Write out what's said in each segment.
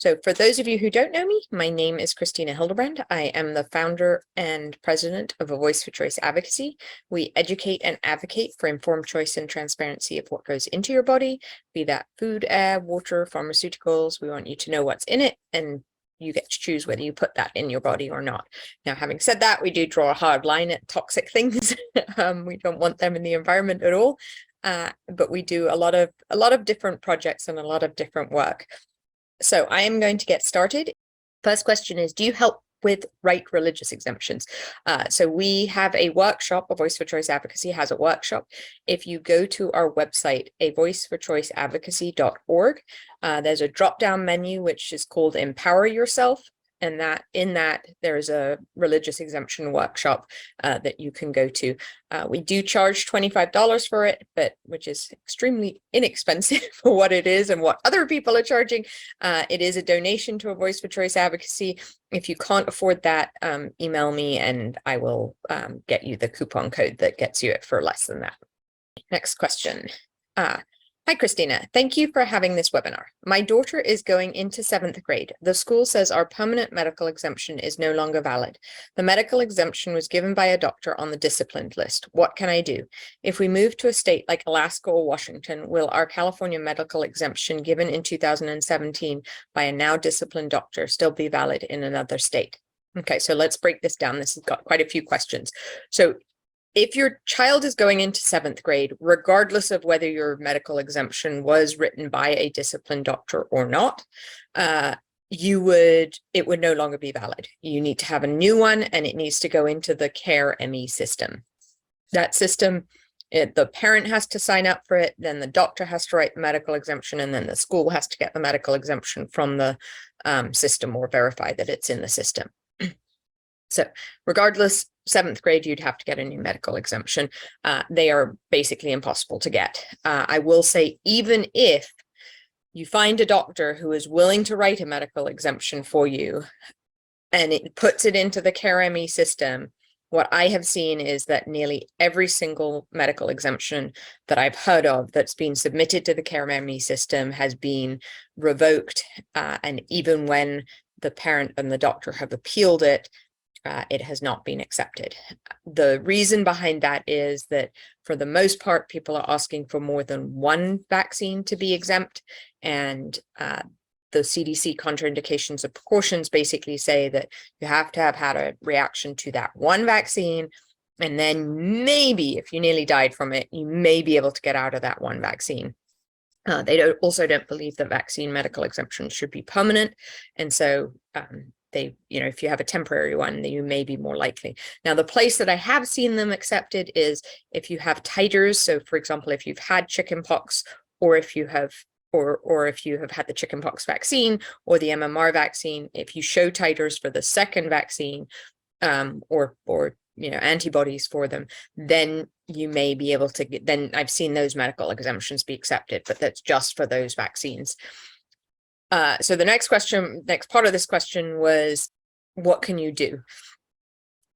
So for those of you who don't know me, my name is Christina Hildebrand. I am the founder and president of A Voice for Choice Advocacy. We educate and advocate for informed choice and transparency of what goes into your body, be that food, air, water, pharmaceuticals. We want you to know what's in it, and you get to choose whether you put that in your body or not. Now, having said that, we do draw a hard line at toxic things. We don't want them in the environment at all. But we do a lot of different projects and a lot of different work. So I am going to get started. First question is, do you help with right religious exemptions? So we have a workshop. A Voice for Choice Advocacy has a workshop. If you go to our website, avoiceforchoiceadvocacy.org, there's a drop-down menu which is called Empower Yourself. And in that there's a religious exemption workshop that you can go to. We do charge $25 for it, but which is extremely inexpensive for what it is and what other people are charging. It is a donation to A Voice for Choice Advocacy. If you can't afford that, email me and I will get you the coupon code that gets you it for less than that. Next question. Hi, Christina. Thank you for having this webinar. My daughter is going into 7th grade. The school says our permanent medical exemption is no longer valid. The medical exemption was given by a doctor on the disciplined list. What can I do? If we move to a state like Alaska or Washington, will our California medical exemption given in 2017 by a now disciplined doctor still be valid in another state? Okay, so let's break this down. This has got quite a few questions. So if your child is going into 7th grade, regardless of whether your medical exemption was written by a disciplined doctor or not, it would no longer be valid. You need to have a new one, and it needs to go into the CARE-ME system. That system, the parent has to sign up for it, then the doctor has to write the medical exemption, and then the school has to get the medical exemption from the system or verify that it's in the system. So regardless, 7th grade, you'd have to get a new medical exemption. They are basically impossible to get. I will say, even if you find a doctor who is willing to write a medical exemption for you and it puts it into the CARE-ME system, what I have seen is that nearly every single medical exemption that I've heard of that's been submitted to the CARE-ME system has been revoked. And even when the parent and the doctor have appealed it, it has not been accepted. The reason behind that is that for the most part, people are asking for more than one vaccine to be exempt. And the CDC contraindications of precautions basically say that you have to have had a reaction to that one vaccine. And then maybe if you nearly died from it, you may be able to get out of that one vaccine. They also don't believe that vaccine medical exemptions should be permanent. And so if you have a temporary one, then you may be more likely. Now, the place that I have seen them accepted is if you have titers. So for example, if you've had chickenpox, or if you have had the chickenpox vaccine or the MMR vaccine, if you show titers for the second vaccine, or antibodies for them, then you may be able to get, then I've seen those medical exemptions be accepted, but that's just for those vaccines. So the next part of this question was, what can you do?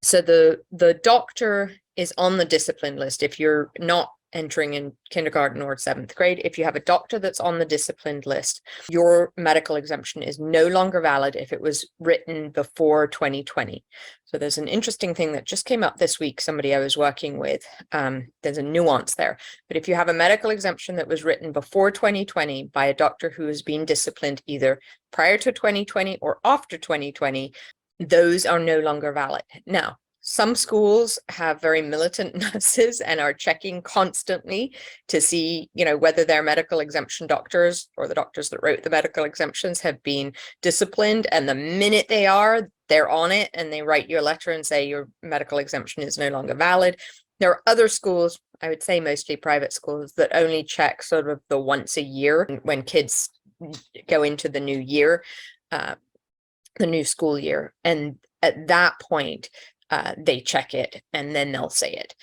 So the doctor is on the discipline list. If you're not entering in kindergarten or 7th grade, if you have a doctor that's on the disciplined list, your medical exemption is no longer valid if it was written before 2020. So there's an interesting thing that just came up this week, somebody I was working with. There's a nuance there, but if you have a medical exemption that was written before 2020 by a doctor who has been disciplined either prior to 2020 or after 2020, those are no longer valid. Now, some schools have very militant nurses and are checking constantly to see, whether their medical exemption doctors or the doctors that wrote the medical exemptions have been disciplined. And the minute they're on it and they write you a letter and say your medical exemption is no longer valid. There are other schools, I would say mostly private schools, that only check sort of the once a year when kids go into the new year, the new school year. And at that point, they check it and then they'll say it.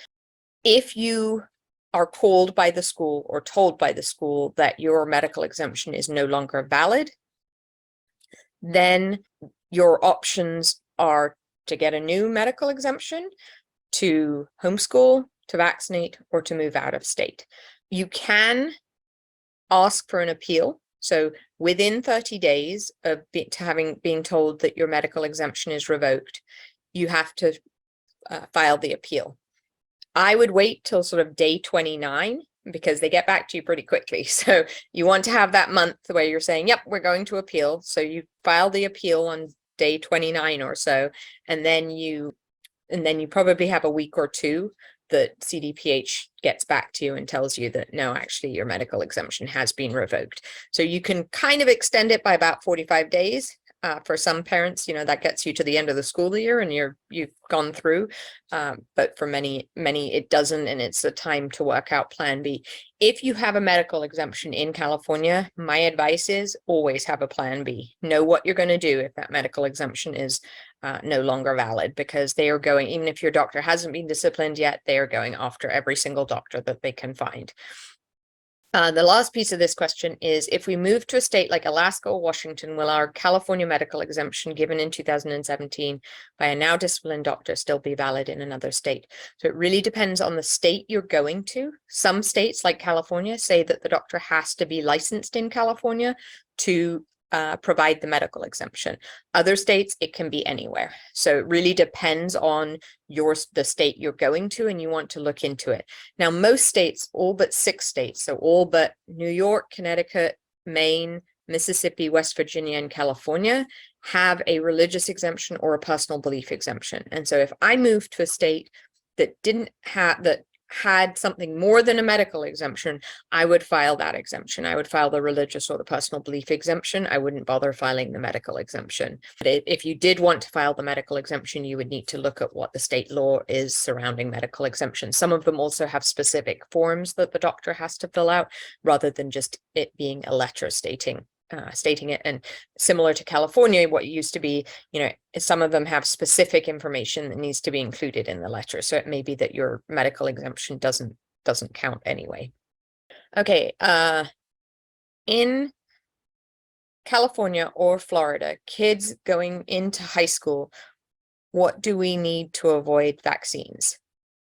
If you are called by the school or told by the school that your medical exemption is no longer valid, then your options are to get a new medical exemption, to homeschool, to vaccinate, or to move out of state. You can ask for an appeal. So within 30 days of being told that your medical exemption is revoked, you have to file the appeal. I would wait till sort of day 29 because they get back to you pretty quickly. So you want to have that month where you're saying, yep, we're going to appeal. So you file the appeal on day 29 or so, and then you probably have a week or two that CDPH gets back to you and tells you that no, actually your medical exemption has been revoked. So you can kind of extend it by about 45 days. For some parents, that gets you to the end of the school year and you've gone through. But for many, it doesn't, and it's a time to work out Plan B. If you have a medical exemption in California, my advice is always have a Plan B. Know what you're going to do if that medical exemption is no longer valid, because they are going, even if your doctor hasn't been disciplined yet, they are going after every single doctor that they can find. The last piece of this question is, if we move to a state like Alaska or Washington, will our California medical exemption given in 2017 by a now disciplined doctor still be valid in another state? So it really depends on the state you're going to. Some states like California say that the doctor has to be licensed in California to provide the medical exemption. Other states, it can be anywhere. So it really depends on the state you're going to, and you want to look into it. Now, most states, all but 6 states, so all but New York, Connecticut, Maine, Mississippi, West Virginia, and California, have a religious exemption or a personal belief exemption. And so if I moved to a state that had something more than a medical exemption, I would file that exemption. I would file the religious or the personal belief exemption. I wouldn't bother filing the medical exemption. But if you did want to file the medical exemption, you would need to look at what the state law is surrounding medical exemption. Some of them also have specific forms that the doctor has to fill out, rather than just it being a letter stating it. And similar to California, what used to be, some of them have specific information that needs to be included in the letter. So it may be that your medical exemption doesn't count anyway. Okay, in California or Florida, kids going into high school, what do we need to avoid vaccines?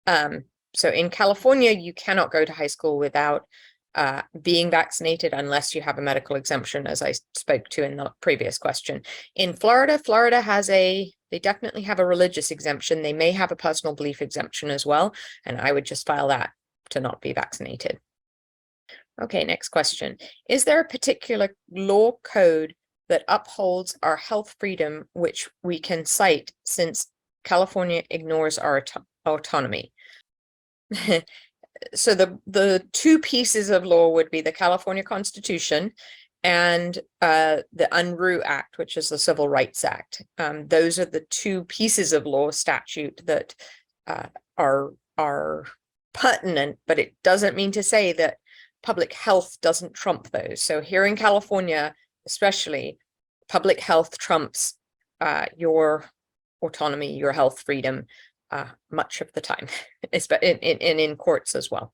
So in California, you cannot go to high school without being vaccinated unless you have a medical exemption, as I spoke to in the previous question. In Florida, they definitely have a religious exemption. They may have a personal belief exemption as well, and I would just file that to not be vaccinated. Okay, next question. Is there a particular law code that upholds our health freedom which we can cite, since California ignores our autonomy? So the 2 pieces of law would be the California Constitution and the Unruh Act, which is the Civil Rights Act. Those are the 2 pieces of law statute that are pertinent, but it doesn't mean to say that public health doesn't trump those. So here in California, especially, public health trumps your autonomy, your health freedom, much of the time, in courts as well.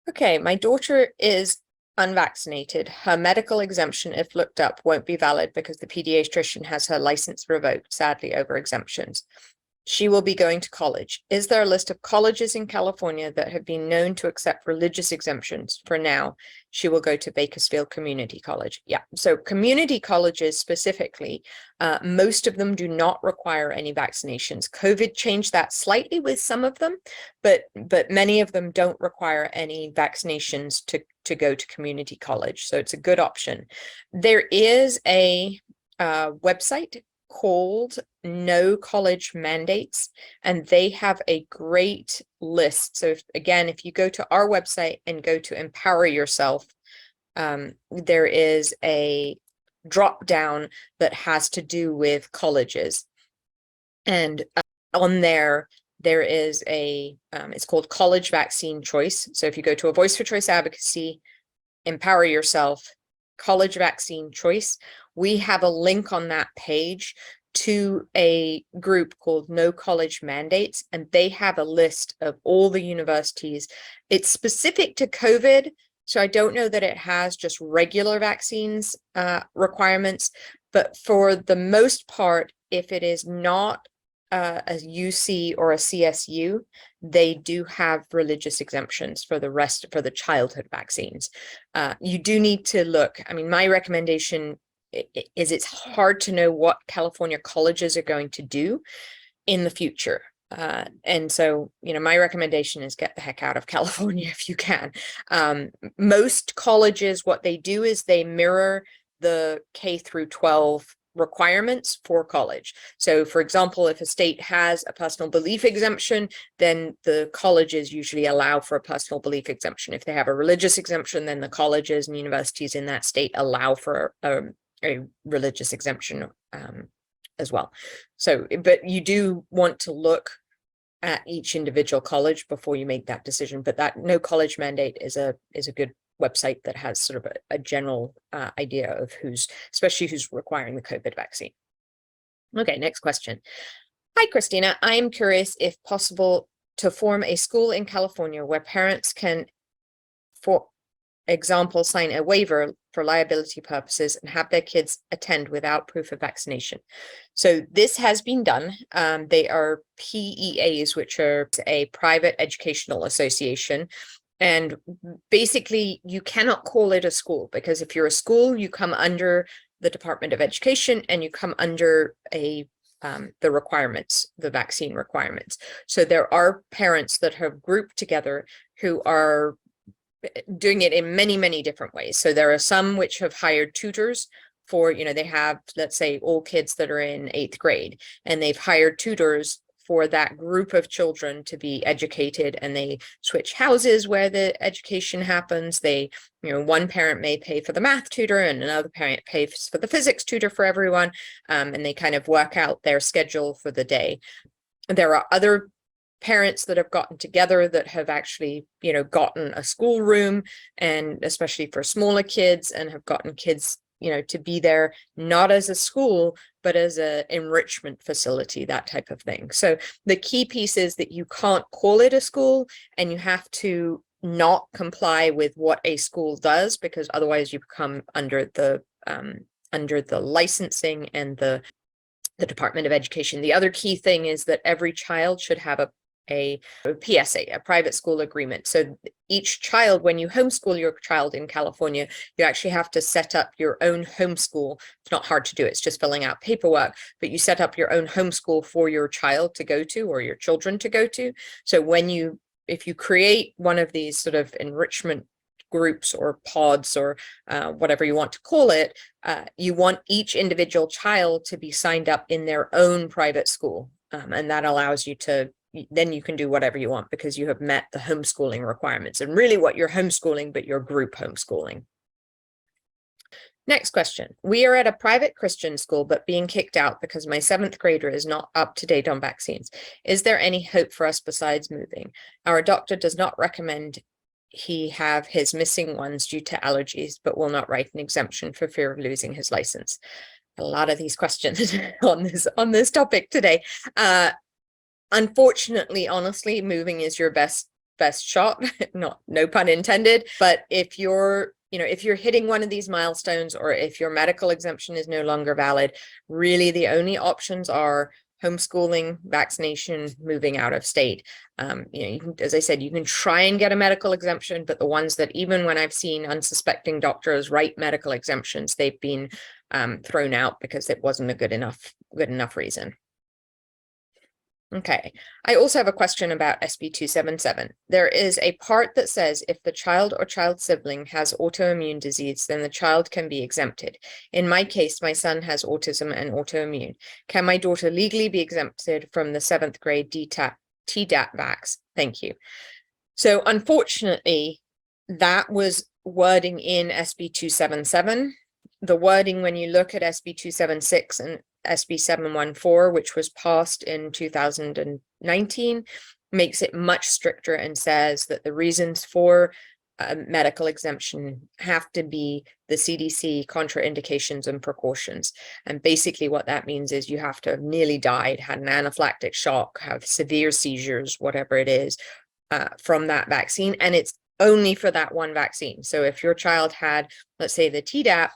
Okay, my daughter is unvaccinated. Her medical exemption, if looked up, won't be valid because the pediatrician has her license revoked, sadly, over exemptions. She will be going to college. Is there a list of colleges in California that have been known to accept religious exemptions? For now, she will go to Bakersfield Community College. Yeah, so community colleges specifically, most of them do not require any vaccinations. COVID changed that slightly with some of them, but many of them don't require any vaccinations to go to community college. So it's a good option. There is a website called No College Mandates, and they have a great list. So if you go to our website and go to Empower Yourself, there is a drop down that has to do with colleges, and on there is it's called College Vaccine Choice. So if you go to A Voice for Choice Advocacy, Empower Yourself, College Vaccine Choice, we have a link on that page to a group called No College Mandates, and they have a list of all the universities. It's specific to COVID, so I don't know that it has just regular vaccines requirements, but for the most part, if it is not a UC or a CSU, they do have religious exemptions for the childhood vaccines. You do need to look. I mean, my recommendation is it's hard to know what California colleges are going to do in the future. And so, my recommendation is get the heck out of California if you can. Most colleges, what they do is they mirror the K through 12 requirements for college. So, for example, if a state has a personal belief exemption, then the colleges usually allow for a personal belief exemption. If they have a religious exemption, then the colleges and universities in that state allow for a religious exemption as well. So, but you do want to look at each individual college before you make that decision. But that No College Mandate is a good website that has sort of a general idea of especially who's requiring the COVID vaccine. Okay, next question. Hi, Christina. I am curious if possible to form a school in California where parents can, for example, sign a waiver for liability purposes and have their kids attend without proof of vaccination. So this has been done. They are PEAs, which are a private educational association. And basically, you cannot call it a school, because if you're a school, you come under the Department of Education and you come under the requirements, the vaccine requirements. So there are parents that have grouped together who are doing it in many, many different ways. So there are some which have hired tutors for, they have, let's say, all kids that are in 8th grade, and they've hired tutors for that group of children to be educated, and they switch houses where the education happens. They, one parent may pay for the math tutor and another parent pays for the physics tutor for everyone, and they kind of work out their schedule for the day. There are other parents that have gotten together that have actually, gotten a schoolroom, and especially for smaller kids, and have gotten kids, to be there, not as a school, but as a enrichment facility, that type of thing. So the key piece is that you can't call it a school, and you have to not comply with what a school does, because otherwise you become under the licensing and the Department of Education. The other key thing is that every child should have a PSA, a private school agreement. So each child, when you homeschool your child in California, you actually have to set up your own homeschool. It's not hard to do. It's just filling out paperwork, but you set up your own homeschool for your child to go to, or your children to go to. So if you create one of these sort of enrichment groups or pods, or whatever you want to call it, you want each individual child to be signed up in their own private school. And that allows you to, then you can do whatever you want, because you have met the homeschooling requirements, and really what you're homeschooling, but you're group homeschooling. Next question. We are at a private Christian school, but being kicked out because my 7th grader is not up to date on vaccines. Is there any hope for us besides moving? Our doctor does not recommend he have his missing ones due to allergies, but will not write an exemption for fear of losing his license. A lot of these questions on this topic today. Unfortunately, honestly, moving is your best shot. No pun intended. But if you're hitting one of these milestones, or if your medical exemption is no longer valid, really the only options are homeschooling, vaccination, moving out of state. You can, as I said, you can try and get a medical exemption, but the ones that, even when I've seen unsuspecting doctors write medical exemptions, they've been thrown out because it wasn't a good enough reason. Okay, I also have a question about SB 277. There is a part that says if the child or child sibling has autoimmune disease, then the child can be exempted. In my case, my son has autism and autoimmune. Can my daughter legally be exempted from the 7th grade TDAP vax? Thank you. So unfortunately, that was wording in SB 277. The wording, when you look at SB 276 and SB 714, which was passed in 2019, makes it much stricter and says that the reasons for medical exemption have to be the CDC contraindications and precautions. And basically what that means is you have to have nearly died, had an anaphylactic shock, have severe seizures, whatever it is, from that vaccine. And it's only for that one vaccine. So if your child had, let's say, the TDAP,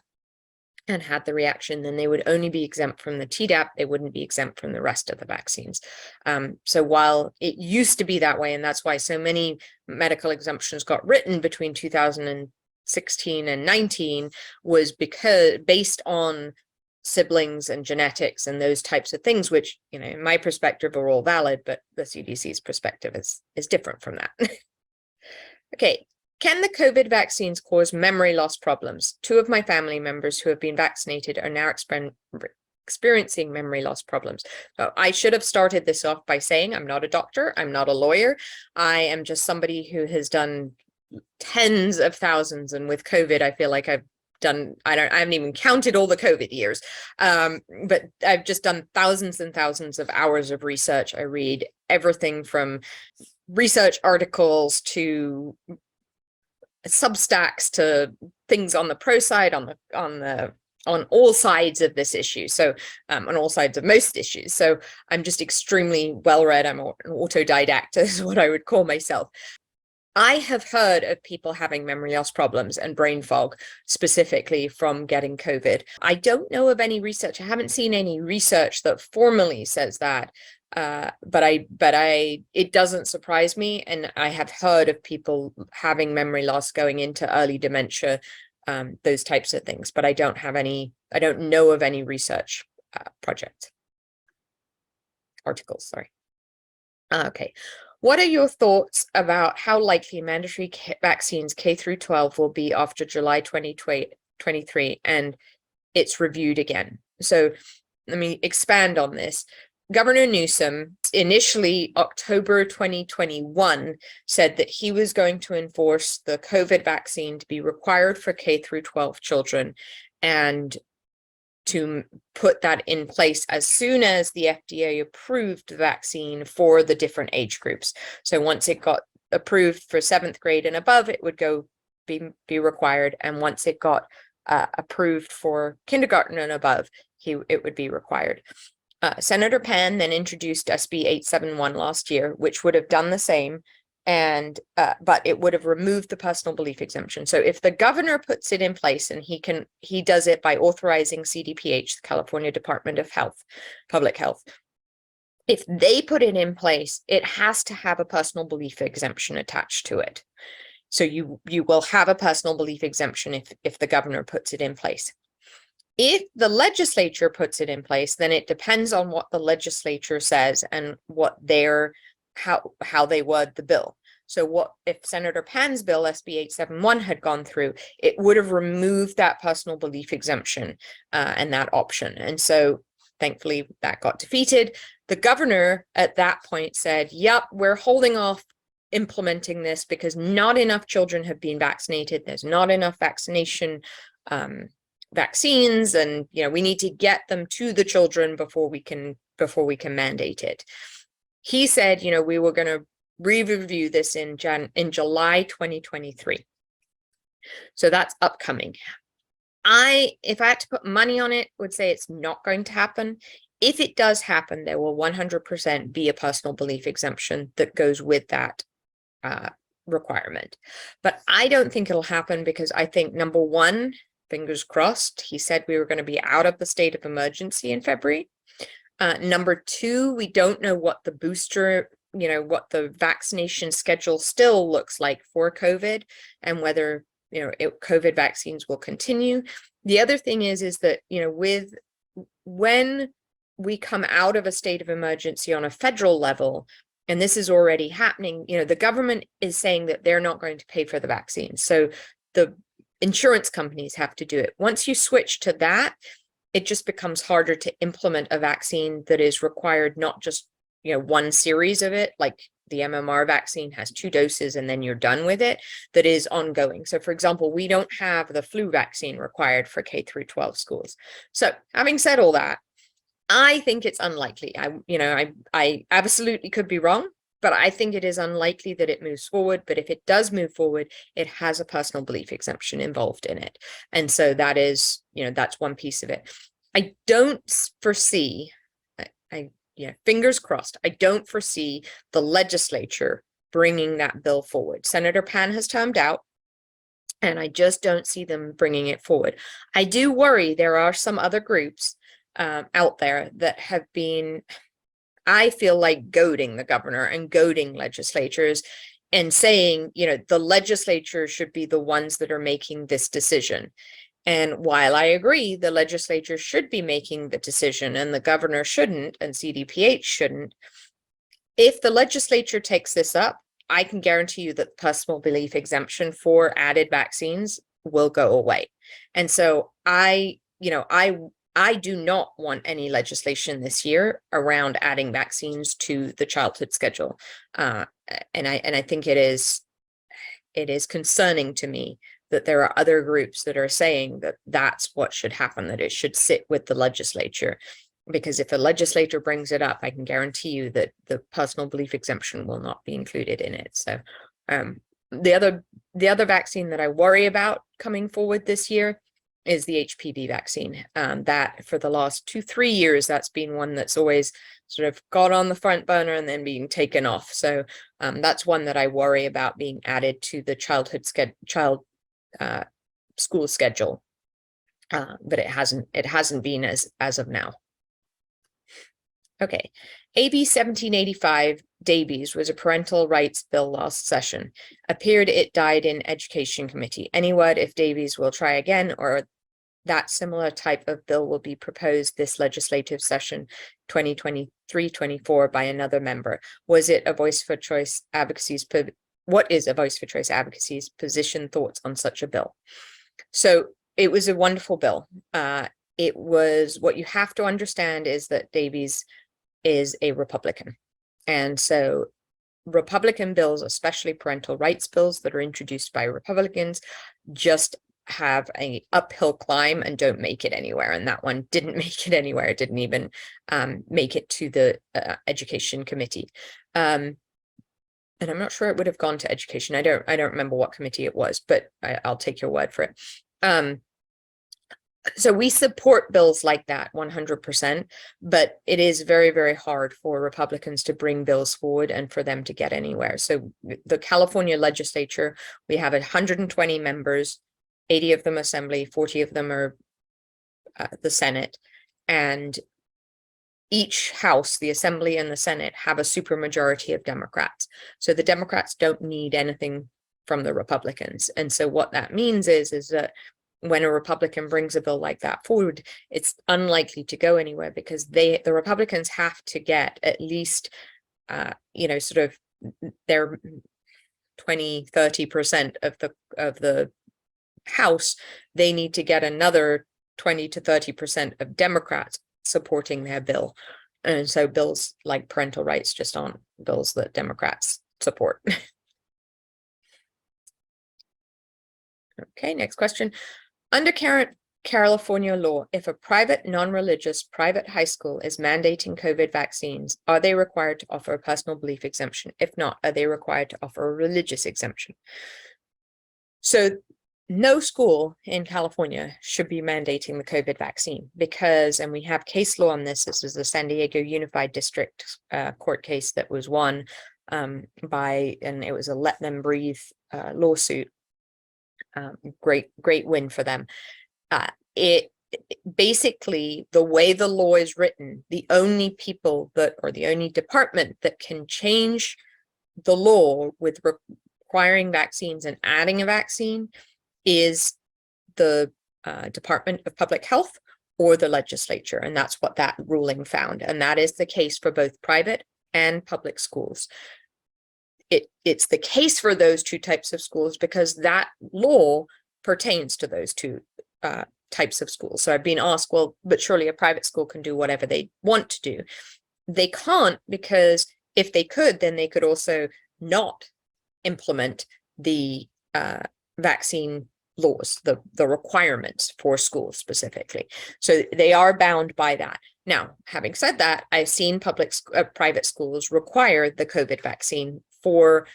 and had the reaction, then they would only be exempt from the Tdap. They wouldn't be exempt from the rest of the vaccines. So while it used to be that way, and that's why so many medical exemptions got written between 2016 and 19, was because based on siblings and genetics and those types of things, which, in my perspective are all valid, but the CDC's perspective is different from that. Okay. Can the COVID vaccines cause memory loss problems? 2 of my family members who have been vaccinated are now experiencing memory loss problems. So I should have started this off by saying I'm not a doctor. I'm not a lawyer. I am just somebody who has done tens of thousands. And with COVID, I feel like I haven't even counted all the COVID years, but I've just done thousands and thousands of hours of research. I read everything from research articles to Substacks to things on the pro side, on all sides of this issue. So on all sides of most issues. So I'm just extremely well read. I'm an autodidact is what I would call myself. I have heard of people having memory loss problems and brain fog specifically from getting COVID. I don't know of any research. I haven't seen any research that formally says that. But it doesn't surprise me. And I have heard of people having memory loss going into early dementia, those types of things, but I don't know of any research articles, sorry. Okay. What are your thoughts about how likely mandatory vaccines K through 12 will be after July 2023 and it's reviewed again? So let me expand on this. Governor Newsom, initially October 2021, said that he was going to enforce the COVID vaccine to be required for K through 12 children and to put that in place as soon as the FDA approved the vaccine for the different age groups. So once it got approved for 7th grade and above, it would be required. And once it got approved for kindergarten and above, it would be required. Senator Pan then introduced SB 871 last year, which would have done the same, but it would have removed the personal belief exemption. So if the governor puts it in place, and he does it by authorizing CDPH, the California Department of Public Health, if they put it in place, it has to have a personal belief exemption attached to it. So you will have a personal belief exemption if the governor puts it in place. If the legislature puts it in place, then it depends on what the legislature says and what how they word the bill. So what if Senator Pan's bill, SB 871, had gone through, it would have removed that personal belief exemption and that option. And so thankfully that got defeated. The governor at that point said, yep, we're holding off implementing this because not enough children have been vaccinated. There's not enough vaccines, and we need to get them to the children before we can mandate it. He said, we were going to review this in July 2023. So that's upcoming. If I had to put money on it, would say it's not going to happen. If it does happen, there will 100% be a personal belief exemption that goes with that requirement. But I don't think it'll happen because I think, number one, fingers crossed, he said we were going to be out of the state of emergency in February. Number two, we don't know what the booster, what the vaccination schedule still looks like for COVID and whether, COVID vaccines will continue. The other thing is that, when we come out of a state of emergency on a federal level, and this is already happening, the government is saying that they're not going to pay for the vaccine. So the insurance companies have to do it. Once you switch to that, it just becomes harder to implement a vaccine that is required, not just, one series of it, like the MMR vaccine has 2 doses and then you're done with it, that is ongoing. So for example, we don't have the flu vaccine required for K through 12 schools. So having said all that, I think it's unlikely. I absolutely could be wrong, but I think it is unlikely that it moves forward. But if it does move forward, it has a personal belief exemption involved in it. And so that is, that's one piece of it. I don't foresee, fingers crossed, I don't foresee the legislature bringing that bill forward. Senator Pan has termed out. And I just don't see them bringing it forward. I do worry there are some other groups out there that have been, I feel like, goading the governor and goading legislatures and saying, the legislature should be the ones that are making this decision. And while I agree the legislature should be making the decision and the governor shouldn't and CDPH shouldn't, if the legislature takes this up, I can guarantee you that personal belief exemption for added vaccines will go away. And so I do not want any legislation this year around adding vaccines to the childhood schedule. And I think it is concerning to me that there are other groups that are saying that that's what should happen, that it should sit with the legislature. Because if a legislator brings it up, I can guarantee you that the personal belief exemption will not be included in it. So the other vaccine that I worry about coming forward this year is the HPV vaccine. That for the last 2-3 years, that's been one that's always sort of got on the front burner and then being taken off. So that's one that I worry about being added to the school schedule. But it hasn't been as of now. Okay, AB 1785 Davies was a parental rights bill last session. Appeared it died in Education Committee. Any word if Davies will try again, or that similar type of bill will be proposed this legislative session 2023-24 by another member? Was it a Voice for Choice Advocacy's what is a Voice for Choice Advocacy's position, thoughts on such a bill? So it was a wonderful bill. It was, what you have to understand is that Davies is a Republican. And so Republican bills, especially parental rights bills that are introduced by Republicans, just have an uphill climb and don't make it anywhere. And that one didn't make it anywhere. It didn't even make it to the Education Committee. And I'm not sure it would have gone to Education. I don't remember what committee it was, but I'll take your word for it. So we support bills like that 100%, but it is very, very hard for Republicans to bring bills forward and for them to get anywhere. So the California legislature, we have 120 members, 80 of them assembly, 40 of them are the Senate, and each house, the assembly and the Senate, have a supermajority of Democrats. So the Democrats don't need anything from the Republicans. And so what that means is that when a Republican brings a bill like that forward, it's unlikely to go anywhere because the Republicans have to get at least, sort of their 20-30% of the House. They need to get another 20-30% of Democrats supporting their bill. And so bills like parental rights just aren't bills that Democrats support. Okay, next question. Under current California law, if a private, non-religious private high school is mandating COVID vaccines, are they required to offer a personal belief exemption? If not, are they required to offer a religious exemption? So no school in California should be mandating the COVID vaccine because, and we have case law on this, this is the San Diego Unified District court case that was won and it was a Let Them Breathe lawsuit. Great win for them. It basically, the way the law is written, the only people that, or the only department that can change the law with requiring vaccines and adding a vaccine is the Department of Public Health or the legislature. And that's what that ruling found. And that is the case for both private and public schools. It's the case for those two types of schools because that law pertains to those two types of schools. So I've been asked, well, but surely a private school can do whatever they want to do. They can't, because if they could, then they could also not implement the vaccine laws, the requirements for schools specifically. So they are bound by that. Now, having said that, I've seen private schools require the COVID vaccine for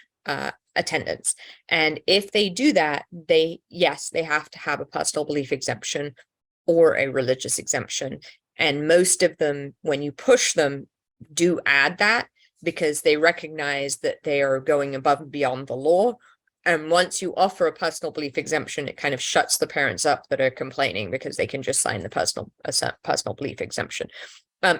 attendance. And if they do that, they have to have a personal belief exemption or a religious exemption. And most of them, when you push them, do add that because they recognize that they are going above and beyond the law. And once you offer a personal belief exemption, it kind of shuts the parents up that are complaining, because they can just sign the personal belief exemption.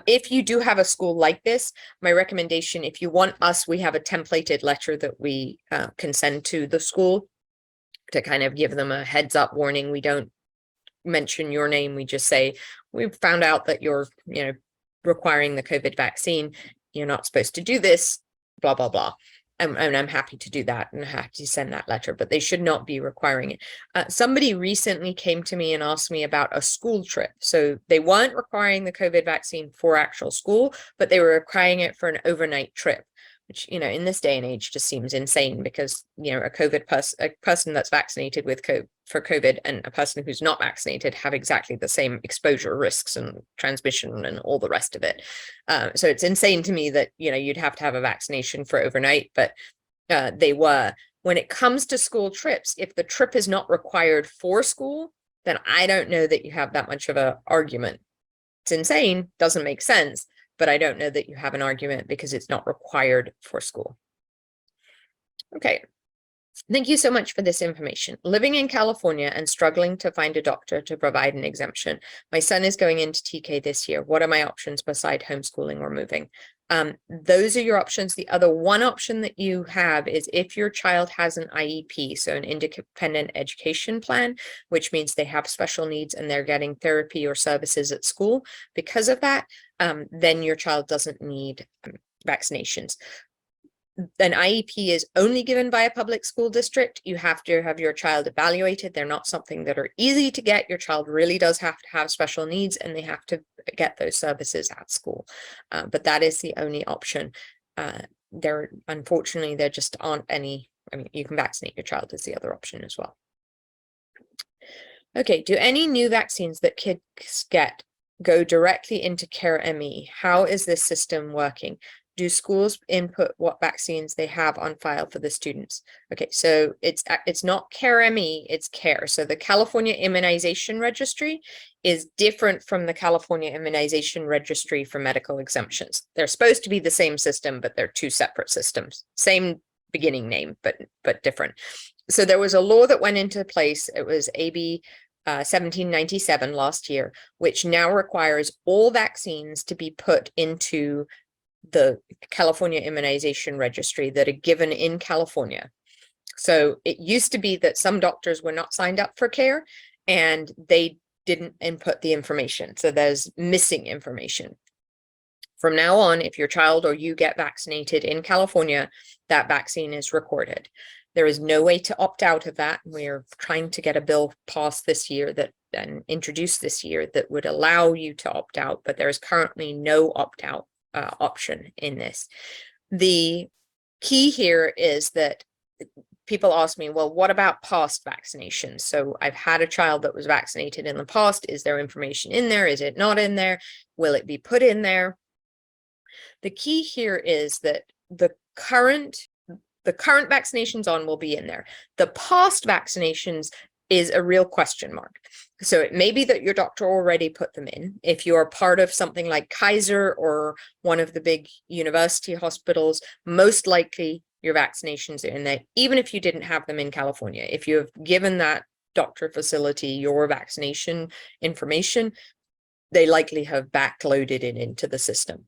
If you do have a school like this, my recommendation, if you want us, we have a templated letter that we can send to the school to kind of give them a heads up warning. We don't mention your name. We just say, we've found out that you're, requiring the COVID vaccine. You're not supposed to do this, blah, blah, blah. And I'm happy to do that and happy to send that letter, but they should not be requiring it. Somebody recently came to me and asked me about a school trip. So they weren't requiring the COVID vaccine for actual school, but they were requiring it for an overnight trip, which, in this day and age just seems insane, because, a person that's vaccinated with for COVID and a person who's not vaccinated have exactly the same exposure risks and transmission and all the rest of it. So it's insane to me that, you'd have to have a vaccination for overnight, but they were. When it comes to school trips, if the trip is not required for school, then I don't know that you have that much of an argument. It's insane, doesn't make sense, but I don't know that you have an argument because it's not required for school. Okay. Thank you so much for this information. Living in California and struggling to find a doctor to provide an exemption. My son is going into TK this year. What are my options beside homeschooling or moving? Those are your options. The other one option that you have is if your child has an IEP, so an independent education plan, which means they have special needs and they're getting therapy or services at school. Because of that, then your child doesn't need vaccinations. An IEP is only given by a public school district. You have to have your child evaluated. They're not something that are easy to get. Your child really does have to have special needs, and they have to get those services at school. But that is the only option. Unfortunately, there just aren't any. I mean, you can vaccinate your child is the other option as well. Okay, do any new vaccines that kids get go directly into Care ME? How is this system working? Do schools input what vaccines they have on file for the students? Okay, so it's not Care ME, it's CARE. So the California Immunization Registry is different from the California Immunization Registry for medical exemptions. They're supposed to be the same system, but they're two separate systems. Same beginning name, but different. So there was a law that went into place. It was AB 1797 last year, which now requires all vaccines to be put into the California Immunization Registry that are given in California. So it used to be that some doctors were not signed up for CARE and they didn't input the information. So there's missing information. From now on, if your child or you get vaccinated in California, that vaccine is recorded. There is no way to opt out of that. We're trying to get a bill passed this year and introduced this year that would allow you to opt out, but there is currently no opt-out option in this. The key here is that people ask me, well, what about past vaccinations? So I've had a child that was vaccinated in the past. Is there information in there? Is it not in there? Will it be put in there? The key here is that the current vaccinations on will be in there. The past vaccinations is a real question mark. So it may be that your doctor already put them in. If you're part of something like Kaiser or one of the big university hospitals, most likely your vaccinations are in there, even if you didn't have them in California. If you have given that doctor facility your vaccination information, they likely have backloaded it into the system.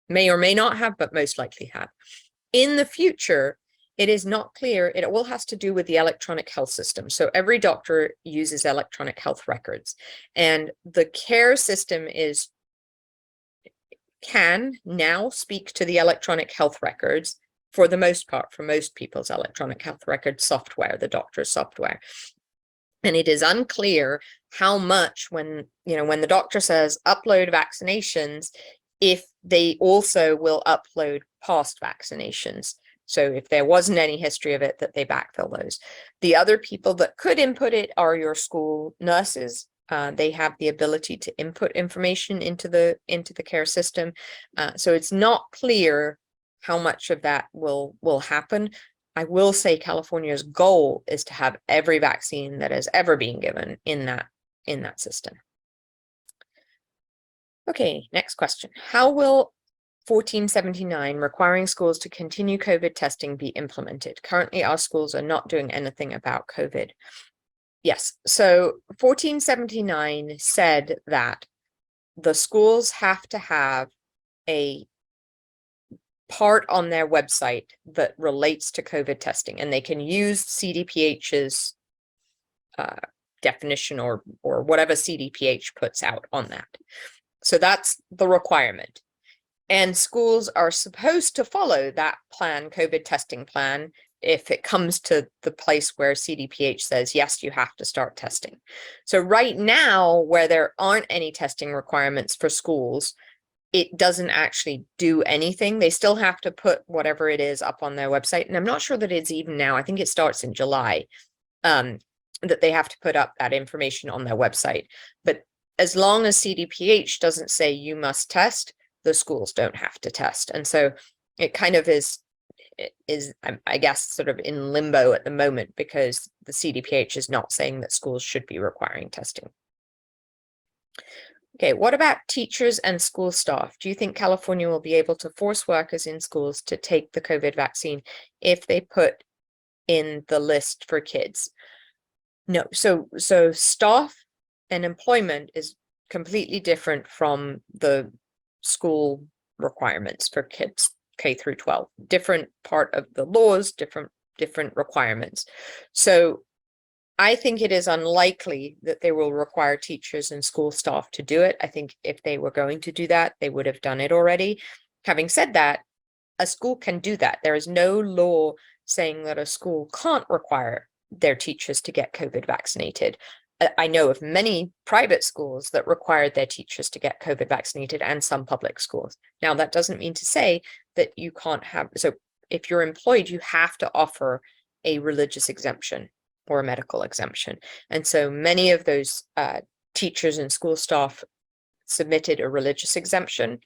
May or may not have, but most likely have. In the future, it is not clear. It all has to do with the electronic health system. So every doctor uses electronic health records, and the CARE system can now speak to the electronic health records for the most part, for most people's electronic health record software, the doctor's software. And it is unclear how much when the doctor says upload vaccinations, if they also will upload past vaccinations. So if there wasn't any history of it, that they backfill those. The other people that could input it are your school nurses. They have the ability to input information into the CARE system. So it's not clear how much of that will happen. I will say California's goal is to have every vaccine that has ever been given in that system. Okay, next question. How will 1479, requiring schools to continue COVID testing be implemented. Currently, our schools are not doing anything about COVID. Yes, so 1479 said that the schools have to have a part on their website that relates to COVID testing, and they can use CDPH's definition or whatever CDPH puts out on that. So that's the requirement. And schools are supposed to follow that plan, COVID testing plan, if it comes to the place where CDPH says, yes, you have to start testing. So right now, where there aren't any testing requirements for schools, it doesn't actually do anything. They still have to put whatever it is up on their website. And I'm not sure that it's even now. I think it starts in July, that they have to put up that information on their website. But as long as CDPH doesn't say you must test, the schools don't have to test. And so it kind of is, I guess, sort of in limbo at the moment, because the CDPH is not saying that schools should be requiring testing. Okay, what about teachers and school staff? Do you think California will be able to force workers in schools to take the COVID vaccine if they put in the list for kids? No, so staff and employment is completely different from the school requirements for kids K through 12. Different part of the laws, different requirements. So I think it is unlikely that they will require teachers and school staff to do it. I think if they were going to do that, they would have done it already. Having said that, a school can do that. There is no law saying that a school can't require their teachers to get COVID vaccinated. I know of many private schools that required their teachers to get COVID vaccinated, and some public schools. Now, that doesn't mean to say that you can't have, so if you're employed, you have to offer a religious exemption or a medical exemption. And so many of those teachers and school staff submitted a religious exemption.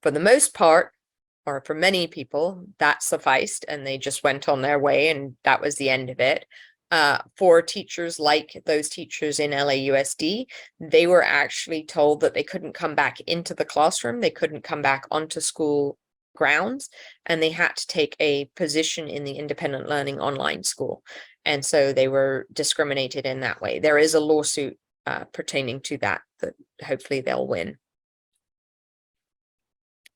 For the most part, or for many people, that sufficed, and they just went on their way, and that was the end of it. For teachers like those teachers in LAUSD, they were actually told that they couldn't come back into the classroom, they couldn't come back onto school grounds, and they had to take a position in the independent learning online school. And so they were discriminated in that way. There is a lawsuit pertaining to that hopefully they'll win.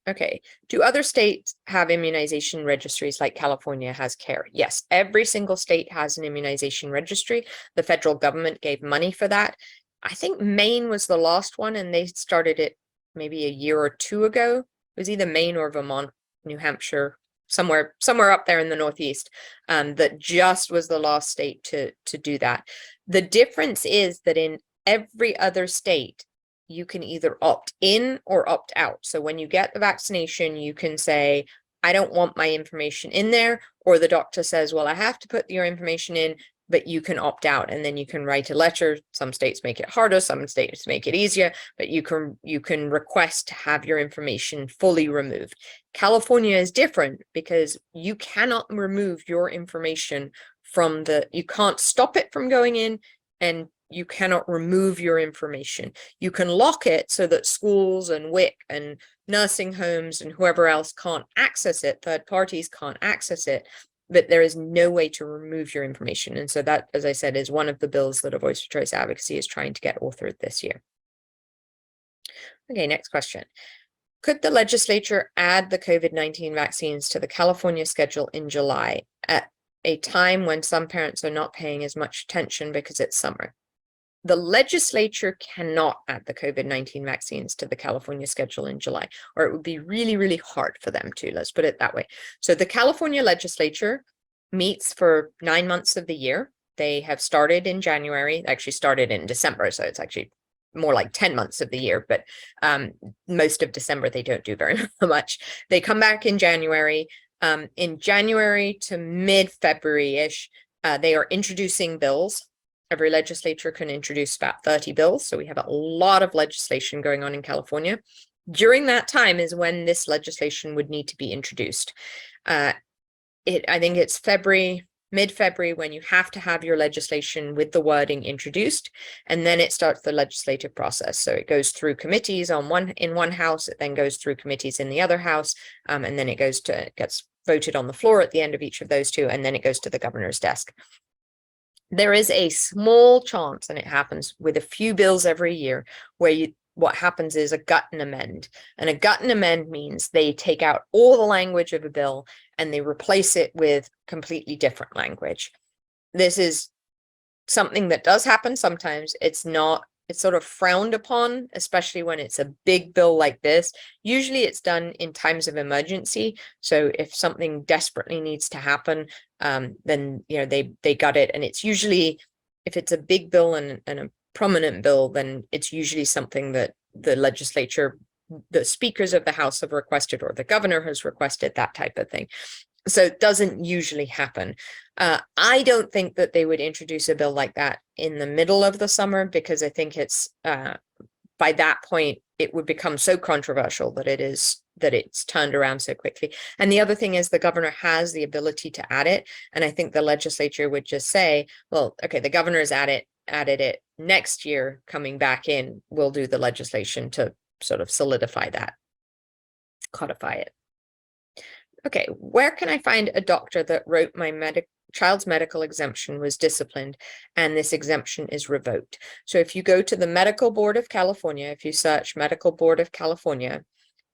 Okay, do other states have immunization registries like California has CARE? Yes, every single state has an immunization registry. The federal government gave money for that. I think Maine was the last one, and they started it maybe a year or two ago. It was either Maine or Vermont, New Hampshire, somewhere up there in the Northeast, that just was the last state to do that. The difference is that in every other state, you can either opt in or opt out. So when you get the vaccination, you can say, I don't want my information in there, or the doctor says, well, I have to put your information in, but you can opt out, and then you can write a letter. Some states make it harder, some states make it easier, but you can request to have your information fully removed. California is different because you cannot remove your information from you can't stop it from going in, and you cannot remove your information. You can lock it so that schools and WIC and nursing homes and whoever else can't access it, third parties can't access it, but there is no way to remove your information. And so that, as I said, is one of the bills that A Voice for Choice Advocacy is trying to get authored this year. Okay, next question. Could the legislature add the COVID-19 vaccines to the California schedule in July at a time when some parents are not paying as much attention because it's summer? The legislature cannot add the COVID-19 vaccines to the California schedule in July, or it would be really, really hard for them to, let's put it that way. So the California legislature meets for 9 months of the year. They have started in January, actually started in December, so it's actually more like 10 months of the year, but most of December they don't do very much. They come back in January. In January to mid-February-ish, they are introducing bills. Every legislature can introduce about 30 bills. So we have a lot of legislation going on in California. During that time is when this legislation would need to be introduced. I think it's February, mid-February, when you have to have your legislation with the wording introduced, and then it starts the legislative process. So it goes through committees in one house, it then goes through committees in the other house, and then it gets voted on the floor at the end of each of those two, and then it goes to the governor's desk. There is a small chance, and it happens with a few bills every year, where what happens is a gut and amend. And a gut and amend means they take out all the language of a bill and they replace it with completely different language. This is something that does happen sometimes. It's sort of frowned upon, especially when it's a big bill like this. Usually it's done in times of emergency. So if something desperately needs to happen, then they gut it. And it's usually, if it's a big bill and a prominent bill, then it's usually something that the legislature, the speakers of the House have requested, or the governor has requested, that type of thing. So it doesn't usually happen. I don't think that they would introduce a bill like that in the middle of the summer, because I think it's by that point it would become so controversial that it's turned around so quickly. And the other thing is the governor has the ability to add it, and I think the legislature would just say, well, okay, the governor's added it, next year coming back in, we'll do the legislation to sort of solidify that, codify it. Okay, where can I find a doctor that wrote my child's medical exemption was disciplined and this exemption is revoked? So if you go to the Medical Board of California, if you search Medical Board of California,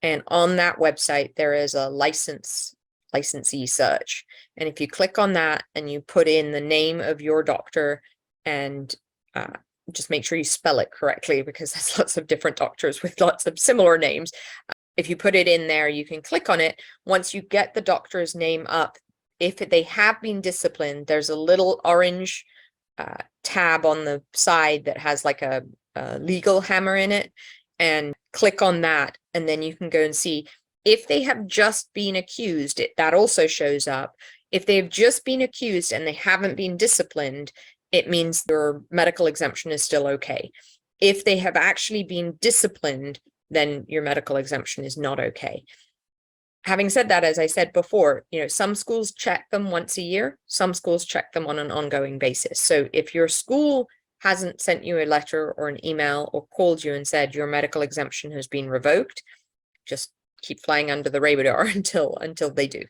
and on that website there is a licensee search, and if you click on that and you put in the name of your doctor, and just make sure you spell it correctly, because there's lots of different doctors with lots of similar names. If you put it in there, you can click on it. Once you get the doctor's name up, if they have been disciplined, there's a little orange tab on the side that has like a legal hammer in it, and click on that. And then you can go and see if they have just been accused, that also shows up. If they've just been accused and they haven't been disciplined, it means your medical exemption is still okay. If they have actually been disciplined, then your medical exemption is not okay. Having said that, as I said before, some schools check them once a year, some schools check them on an ongoing basis. So if your school hasn't sent you a letter or an email or called you and said your medical exemption has been revoked, just keep flying under the radar until they do.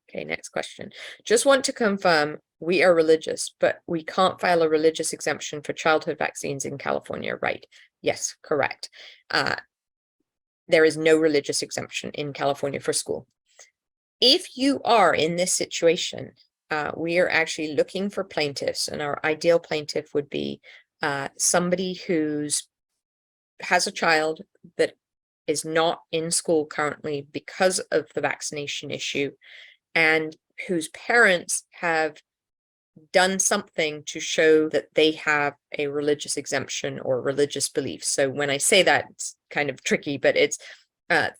Okay, next question. Just want to confirm, we are religious, but we can't file a religious exemption for childhood vaccines in California, right? Yes, correct. There is no religious exemption in California for school. If you are in this situation, we are actually looking for plaintiffs, and our ideal plaintiff would be somebody has a child that is not in school currently because of the vaccination issue, and whose parents have done something to show that they have a religious exemption or religious beliefs. So when I say that, it's kind of tricky, but it's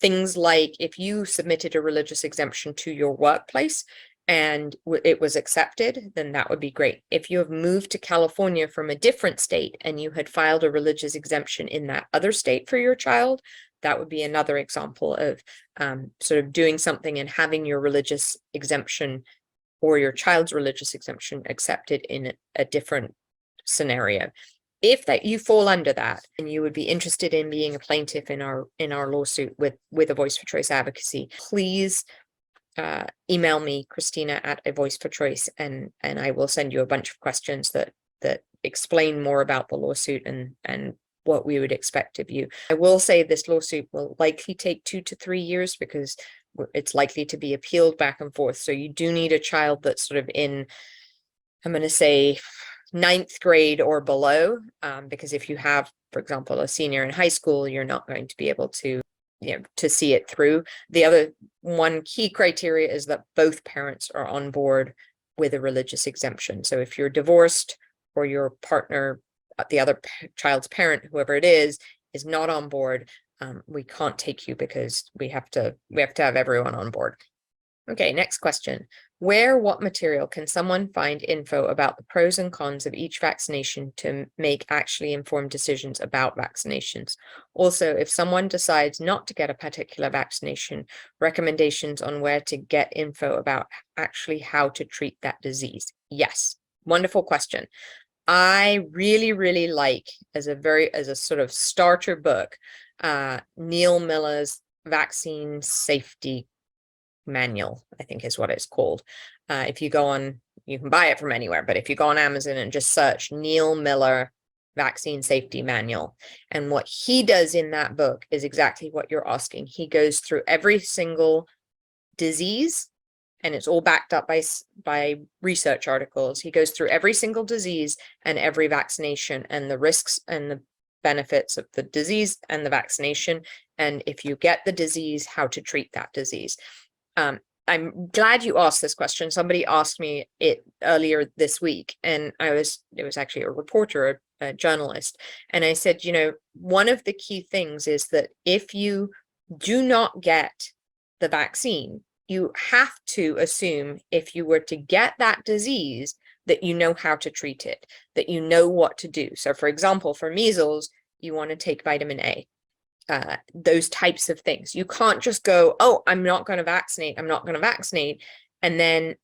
things like if you submitted a religious exemption to your workplace and it was accepted, then that would be great. If you have moved to California from a different state and you had filed a religious exemption in that other state for your child, that would be another example of sort of doing something and having your religious exemption or your child's religious exemption accepted in a different scenario. If that you fall under that and you would be interested in being a plaintiff in our lawsuit with a Voice for Choice advocacy, please email me, Christina at A Voice for Choice, and I will send you a bunch of questions that explain more about the lawsuit and what we would expect of you. I will say this lawsuit will likely take 2 to 3 years because it's likely to be appealed back and forth. So you do need a child that's sort of in, I'm going to say, 9th grade or below, because if you have, for example, a senior in high school, you're not going to be able to, to see it through. The other one key criteria is that both parents are on board with a religious exemption. So if you're divorced or your partner, the other child's parent, whoever it is not on board, we can't take you because we have to have everyone on board. Okay, next question. what material can someone find info about the pros and cons of each vaccination to make actually informed decisions about vaccinations? Also, if someone decides not to get a particular vaccination, recommendations on where to get info about actually how to treat that disease. Yes, wonderful question. I really, really like, as a sort of starter book, Neil Miller's Vaccine Safety Manual, I think is what it's called. If you go on, you can buy it from anywhere, but if you go on Amazon and just search Neil Miller Vaccine Safety Manual, and what he does in that book is exactly what you're asking. He goes through every single disease, and it's all backed up by research articles. He goes through every single disease and every vaccination and the risks and the benefits of the disease and the vaccination. And if you get the disease, how to treat that disease. I'm glad you asked this question. Somebody asked me it earlier this week, and it was actually a reporter, a journalist. And I said, one of the key things is that if you do not get the vaccine, you have to assume if you were to get that disease, that you know how to treat it, that you know what to do. So for example, for measles, you want to take vitamin A. Those types of things. You can't just go, oh, I'm not going to vaccinate. And then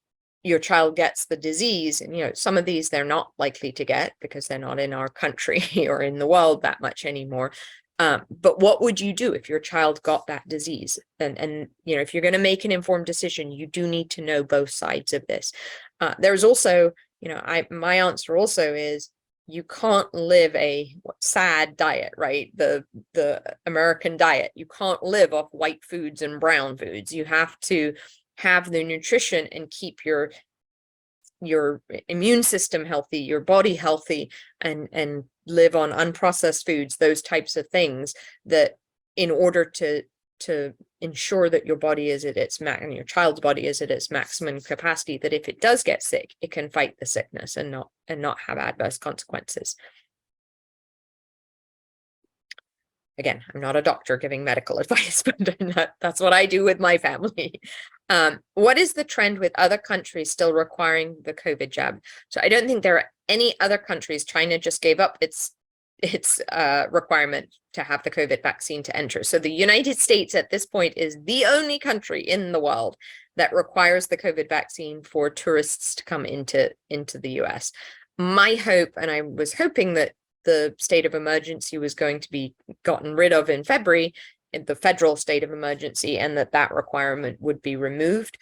your child gets the disease. And, some of these they're not likely to get because they're not in our country or in the world that much anymore. But what would you do if your child got that disease? And if you're going to make an informed decision, you do need to know both sides of this. There's also, my answer also is, you can't live a sad diet, right? The American diet. You can't live off white foods and brown foods. You have to have the nutrition and keep your immune system healthy, your body healthy, and live on unprocessed foods, those types of things, that in order to ensure that your body is at its and your child's body is at its maximum capacity, that if it does get sick, it can fight the sickness and not have adverse consequences. Again, I'm not a doctor giving medical advice, but that's what I do with my family. What is the trend with other countries still requiring the COVID jab? So I don't think there are any other countries. China just gave up its requirement to have the COVID vaccine to enter. So the United States at this point is the only country in the world that requires the COVID vaccine for tourists to come into the US. My hope, and I was hoping that the state of emergency was going to be gotten rid of in February, in the federal state of emergency, and that requirement would be removed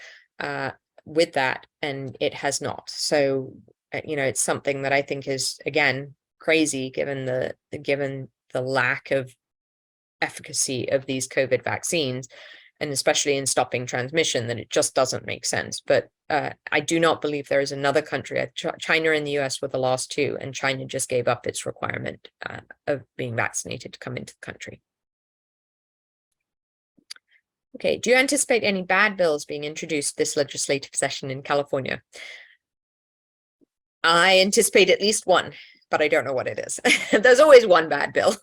with that, and it has not. So, it's something that I think is, again, crazy given the lack of efficacy of these COVID vaccines, and especially in stopping transmission, that it just doesn't make sense. But I do not believe there is another country. China and the US were the last two, and China just gave up its requirement of being vaccinated to come into the country. Okay, do you anticipate any bad bills being introduced this legislative session in California? I anticipate at least one, but I don't know what it is. There's always one bad bill.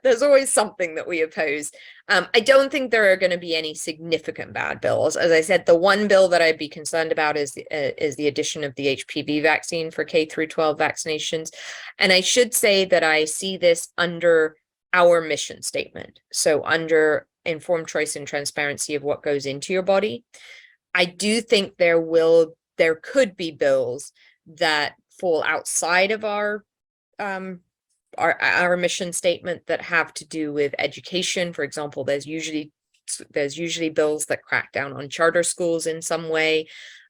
There's always something that we oppose. I don't think there are going to be any significant bad bills. As I said, the one bill that I'd be concerned about is the addition of the HPV vaccine for K through 12 vaccinations. And I should say that I see this under our mission statement. So under informed choice and transparency of what goes into your body. I do think there could be bills that fall outside of our mission statement that have to do with education. For example, there's usually bills that crack down on charter schools in some way.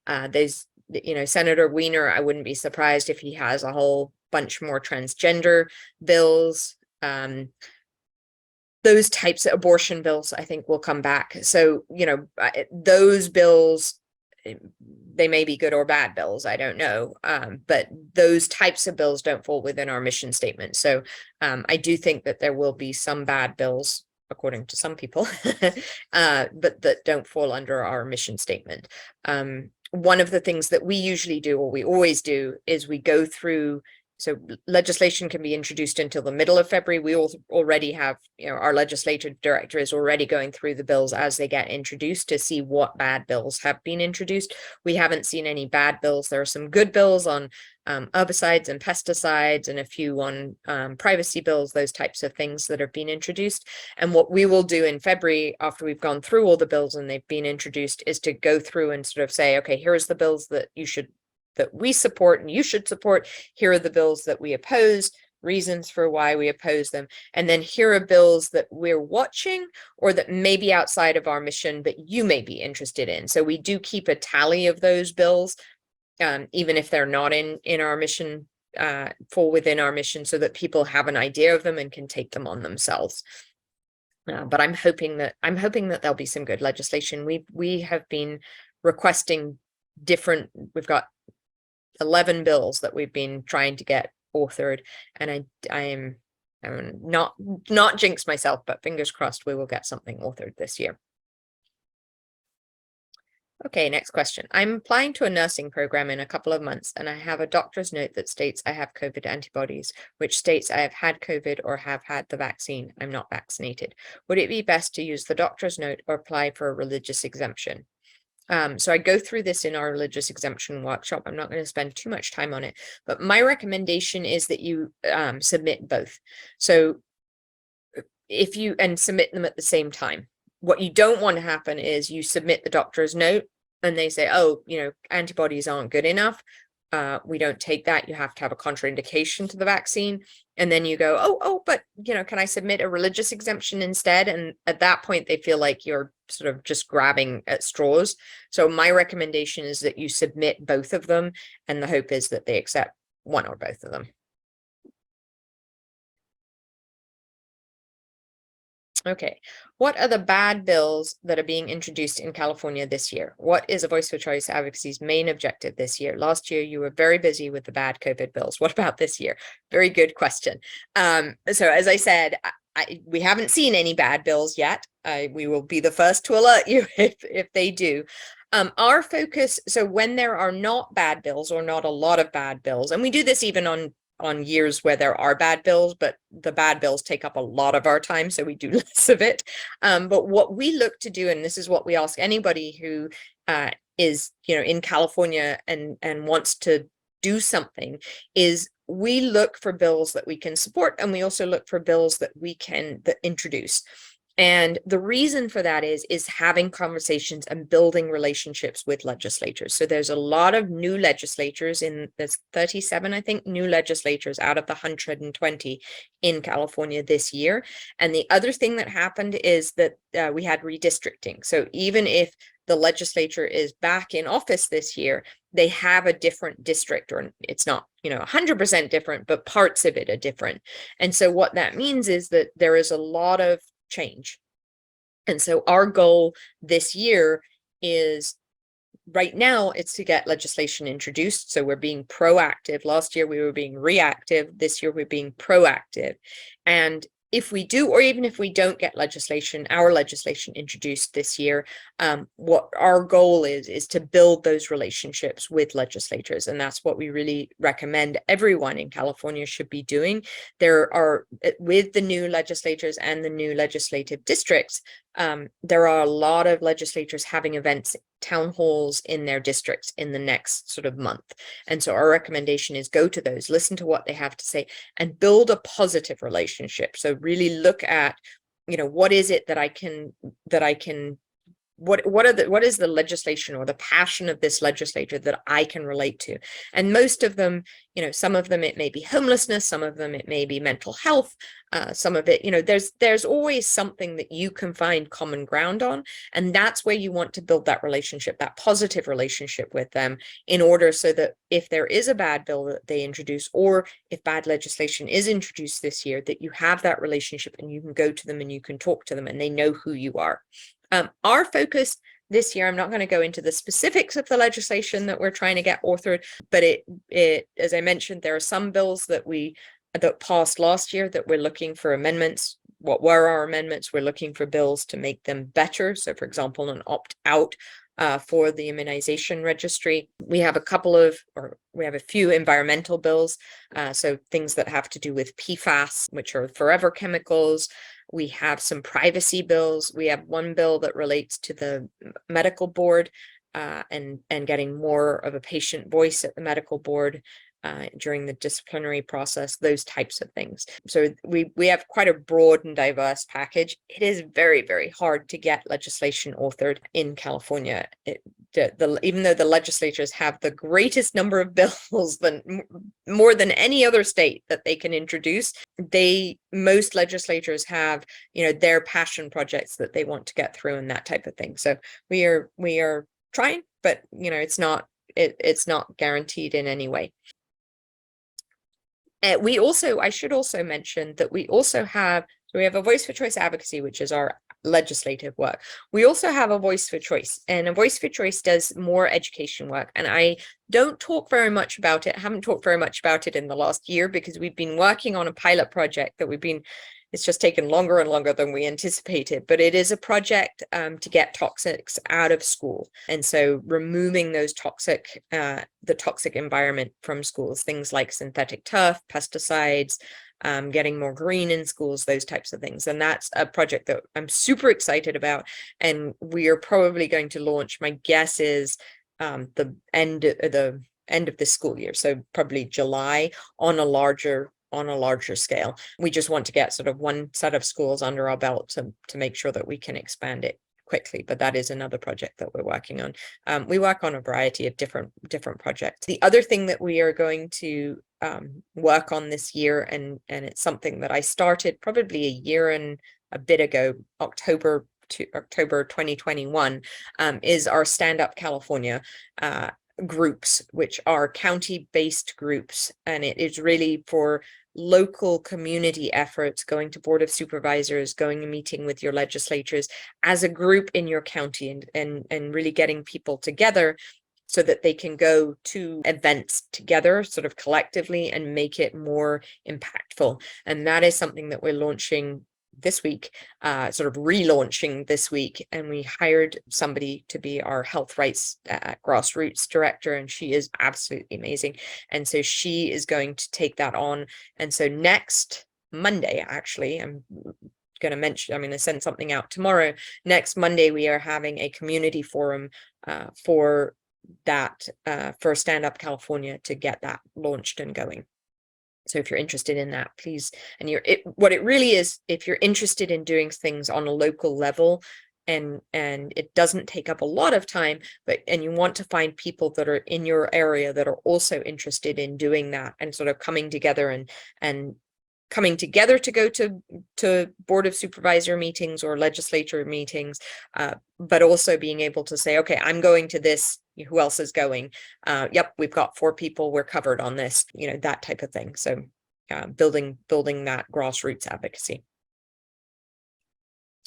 There's, Senator Wiener, I wouldn't be surprised if he has a whole bunch more transgender bills. Those types of abortion bills, I think, will come back. So, those bills, they may be good or bad bills, I don't know, but those types of bills don't fall within our mission statement. So I do think that there will be some bad bills, according to some people, but that don't fall under our mission statement. One of the things that we usually do, or we always do, is we go through so legislation can be introduced until the middle of February. We already have, our legislative director is already going through the bills as they get introduced to see what bad bills have been introduced. We haven't seen any bad bills. There are some good bills on herbicides and pesticides, and a few on privacy bills, those types of things that have been introduced. And what we will do in February, after we've gone through all the bills and they've been introduced, is to go through and sort of say, okay, here's the bills that we support and you should support. Here are the bills that we oppose, reasons for why we oppose them. And then here are bills that we're watching or that may be outside of our mission, but you may be interested in. So we do keep a tally of those bills, even if they're not in our mission, fall within our mission, so that people have an idea of them and can take them on themselves. But I'm hoping that there'll be some good legislation. We have been requesting we've got 11 bills that we've been trying to get authored, and I'm not jinx myself, but fingers crossed we will get something authored this year. Okay, next question. I'm applying to a nursing program in a couple of months, and I have a doctor's note that states I have COVID antibodies, which states I have had COVID or have had the vaccine. I'm not vaccinated. Would it be best to use the doctor's note or apply for a religious exemption? So I go through this in our religious exemption workshop. I'm not going to spend too much time on it, but my recommendation is that you submit both. So and submit them at the same time. What you don't want to happen is you submit the doctor's note and they say, oh, antibodies aren't good enough. We don't take that. You have to have a contraindication to the vaccine. And then you go, oh, but, can I submit a religious exemption instead? And at that point, they feel like you're sort of just grabbing at straws. So my recommendation is that you submit both of them. And the hope is that they accept one or both of them. Okay, what are the bad bills that are being introduced in California this year? What is a Voice for Choice Advocacy's main objective this year? Last year, you were very busy with the bad COVID bills. What about this year? Very good question. So as I said, we haven't seen any bad bills yet. We will be the first to alert you if they do. Our focus, so when there are not bad bills or not a lot of bad bills, and we do this even on years where there are bad bills, but the bad bills take up a lot of our time, so we do less of it. But what we look to do, and this is what we ask anybody who is in California and wants to do something, is we look for bills that we can support, and we also look for bills that we can introduce. And the reason for that is having conversations and building relationships with legislators. So there's a lot of new legislators there's 37, I think, new legislators out of the 120 in California this year. And the other thing that happened is that we had redistricting. So even if the legislature is back in office this year, they have a different district, or it's not, 100% different, but parts of it are different. And so what that means is that there is a lot of change. And so our goal this year is, right now, it's to get legislation introduced. So we're being proactive. Last year we were being reactive. This year we're being proactive. And if we do, or even if we don't get our legislation introduced this year, what our goal is to build those relationships with legislators. And that's what we really recommend everyone in California should be doing. There are, with the new legislators and the new legislative districts, there are a lot of legislators having events, town halls in their districts in the next sort of month. And so our recommendation is go to those, listen to what they have to say, and build a positive relationship. So really look at, what is it that I can what is the legislation or the passion of this legislator that I can relate to? And most of them, some of them, it may be homelessness, some of them, it may be mental health, some of it, there's always something that you can find common ground on. And that's where you want to build that relationship, that positive relationship with them, in order so that if there is a bad bill that they introduce, or if bad legislation is introduced this year, that you have that relationship and you can go to them and you can talk to them and they know who you are. Our focus this year, I'm not going to go into the specifics of the legislation that we're trying to get authored, but it as I mentioned, there are some bills that passed last year that we're looking for amendments. What were our amendments? We're looking for bills to make them better. So, for example, an opt-out for the immunization registry. We have a few environmental bills, so things that have to do with PFAS, which are forever chemicals. We have some privacy bills. We have one bill that relates to the medical board, and getting more of a patient voice at the medical board during the disciplinary process, those types of things. So we have quite a broad and diverse package. It is very, very hard to get legislation authored in California. Even though the legislatures have the greatest number of bills more than any other state that they can introduce, most legislators have, their passion projects that they want to get through and that type of thing. So we are trying, but it's not guaranteed in any way. I should also mention that we have a Voice for Choice advocacy, which is our legislative work. We also have a Voice for Choice, and a Voice for Choice does more education work. And I don't talk very much about it, haven't talked very much about it in the last year, because we've been working on a pilot project it's just taken longer and longer than we anticipated, but it is a project to get toxics out of school. And so removing the toxic environment from schools, things like synthetic turf, pesticides, getting more green in schools, those types of things. And that's a project that I'm super excited about. And we are probably going to launch, my guess is the end of this school year. So probably July, on a larger scale. We just want to get sort of one set of schools under our belt to make sure that we can expand it quickly. But that is another project that we're working on. We work on a variety of different projects. The other thing that we are going to work on this year, and it's something that I started probably a year and a bit ago, October 2021, is our Stand Up California groups, which are county-based groups, and it is really for local community efforts, going to Board of Supervisors, going and meeting with your legislatures as a group in your county, and really getting people together so that they can go to events together, sort of collectively, and make it more impactful. And that is something that we're launching this week, sort of relaunching this week. And we hired somebody to be our health rights grassroots director, and she is absolutely amazing. And so she is going to take that on. And so next Monday, actually, I'm going to send something out tomorrow. Next Monday, we are having a community forum for Stand Up California, to get that launched and going. So if you're interested in that, please, and what it really is, if you're interested in doing things on a local level, and it doesn't take up a lot of time, and you want to find people that are in your area that are also interested in doing that, and sort of coming together and coming together to go to Board of Supervisor meetings or legislature meetings, but also being able to say, okay, I'm going to this, who else is going? Yep, we've got 4 people, we're covered on this, that type of thing. So building that grassroots advocacy.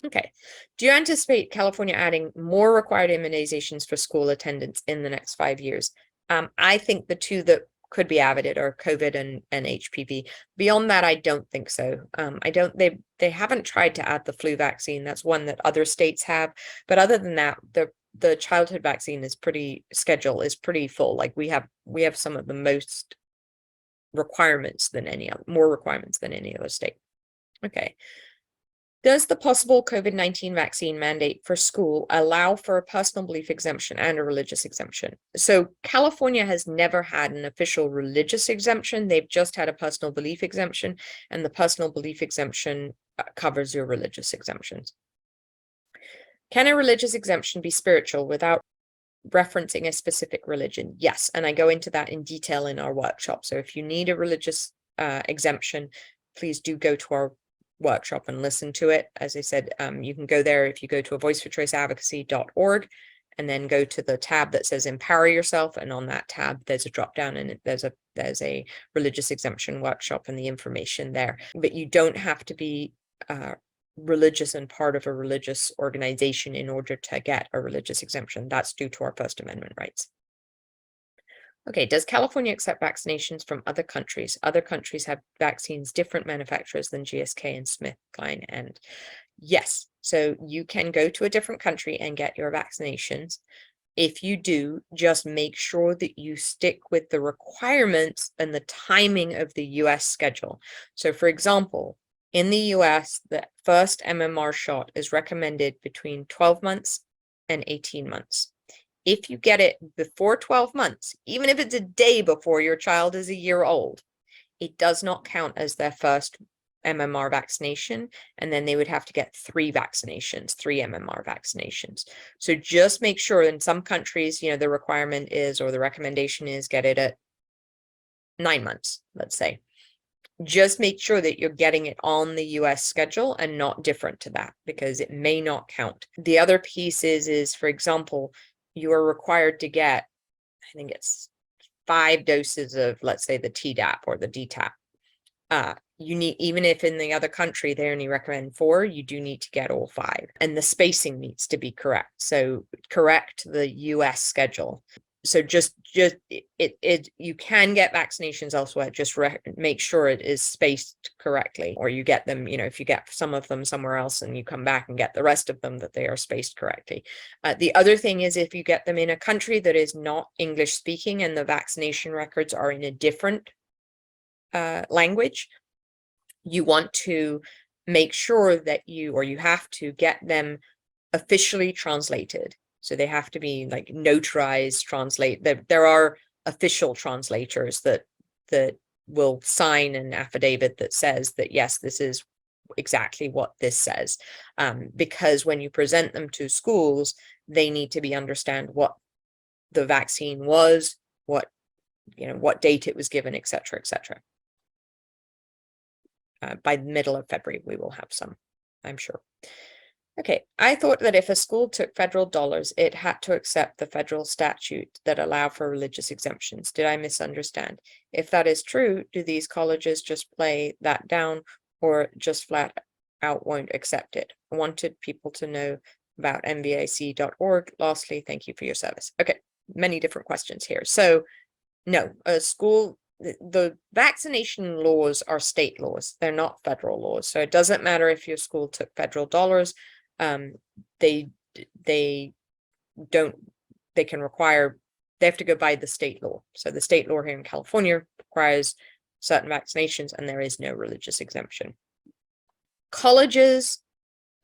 Okay, do you anticipate California adding more required immunizations for school attendance in the next 5 years? I think the two that could be added are COVID and HPV. Beyond that, I don't think so. They haven't tried to add the flu vaccine. That's one that other states have. But other than that, the childhood vaccine schedule is pretty full. Like we have some of the most requirements more requirements than any other state. Okay. Does the possible COVID-19 vaccine mandate for school allow for a personal belief exemption and a religious exemption? So California has never had an official religious exemption. They've just had a personal belief exemption, and the personal belief exemption covers your religious exemptions. Can a religious exemption be spiritual without referencing a specific religion? Yes, and I go into that in detail in our workshop. So if you need a religious exemption, please do go to our workshop and listen to it. As I said, you can go there if you go to voiceforchoiceadvocacy.org, and then go to the tab that says Empower Yourself, and on that tab there's a drop down, and there's a religious exemption workshop and the information there. But you don't have to be religious and part of a religious organization in order to get a religious exemption. That's due to our First Amendment rights. Okay, does California accept vaccinations from other countries? Other countries have vaccines, different manufacturers than GSK and SmithKline. And yes, so you can go to a different country and get your vaccinations. If you do, just make sure that you stick with the requirements and the timing of the US schedule. So for example, in the US, the first MMR shot is recommended between 12 months and 18 months. If you get it before 12 months, even if it's a day before your child is a year old, it does not count as their first MMR vaccination, and then they would have to get 3 vaccinations, 3 MMR vaccinations. So just make sure, in some countries, you know, the requirement is, or the recommendation is, get it at 9 months, let's say. Just make sure that you're getting it on the US schedule and not different to that, because it may not count. The other piece is, for example, you are required to get, I think it's 5 doses of, let's say, the Tdap or the DTaP. You need, even if in the other country they only recommend 4, you do need to get all 5, and the spacing needs to be correct. So correct the US schedule. So just you can get vaccinations elsewhere. Just make sure it is spaced correctly, or you get them, you know, if you get some of them somewhere else and you come back and get the rest of them, that they are spaced correctly. The other thing is, if you get them in a country that is not English speaking and the vaccination records are in a different language, you want to make sure that you have to get them officially translated. So they have to be like notarized, translate. There are official translators that will sign an affidavit that says that, yes, this is exactly what this says. Because when you present them to schools, they need to understand what the vaccine was, what date it was given, et cetera, et cetera. By the middle of February, we will have some, I'm sure. Okay, I thought that if a school took federal dollars, it had to accept the federal statute that allow for religious exemptions. Did I misunderstand? If that is true, do these colleges just play that down, or just flat out won't accept it? I wanted people to know about nvac.org. Lastly, thank you for your service. Okay, many different questions here. So no, a school, the vaccination laws are state laws. They're not federal laws. So it doesn't matter if your school took federal dollars. They have to go by the state law. So the state law here in California requires certain vaccinations, and there is no religious exemption. Colleges,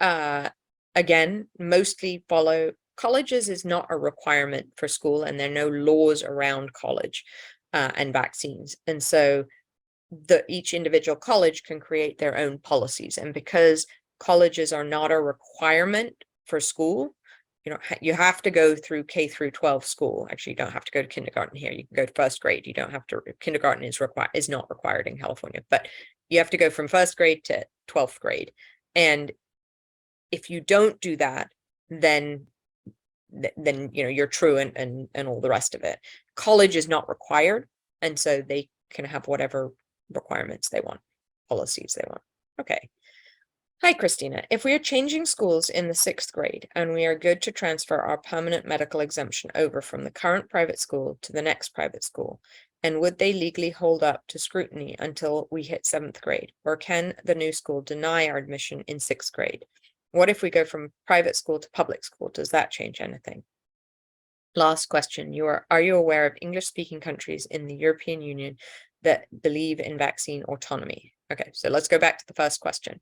again, mostly follow. Colleges is not a requirement for school, and there are no laws around college and vaccines. And so each individual college can create their own policies. And because colleges are not a requirement for school, you have to go through K through 12 school. Actually, you don't have to go to kindergarten here. You can go to first grade. You don't have to. Kindergarten is not required in California, but you have to go from first grade to 12th grade. And if you don't do that, then you're true and all the rest of it. College is not required, and so they can have whatever requirements they want, policies they want. Okay. Hi, Christina. If we are changing schools in the 6th grade and we are good to transfer our permanent medical exemption over from the current private school to the next private school, and would they legally hold up to scrutiny until we hit 7th grade? Or can the new school deny our admission in 6th grade? What if we go from private school to public school? Does that change anything? Last question. Are you aware of English-speaking countries in the European Union that believe in vaccine autonomy? Okay, so let's go back to the first question.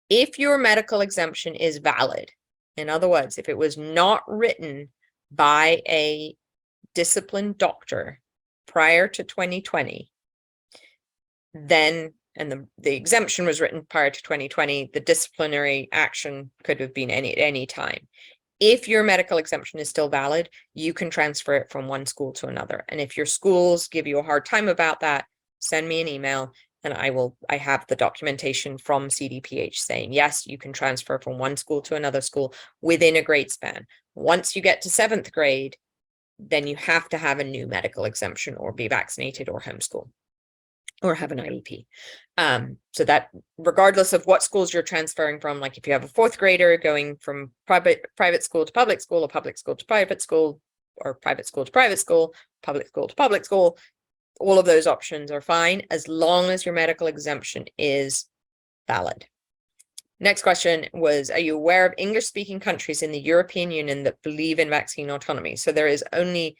If your medical exemption is valid, in other words, if it was not written by a disciplined doctor prior to 2020, then, and the exemption was written prior to 2020, the disciplinary action could have been any time. If your medical exemption is still valid, you can transfer it from one school to another. And if your schools give you a hard time about that, send me an email. And I have the documentation from CDPH saying, yes, you can transfer from one school to another school within a grade span. Once you get to 7th grade, then you have to have a new medical exemption or be vaccinated or homeschool or have an IEP. So that regardless of what schools you're transferring from, like if you have a 4th grader going from private school to public school, or public school to private school, or private school to private school, public school to public school, all of those options are fine as long as your medical exemption is valid. Next question was, are you aware of English-speaking countries in the European Union that believe in vaccine autonomy? So there is only,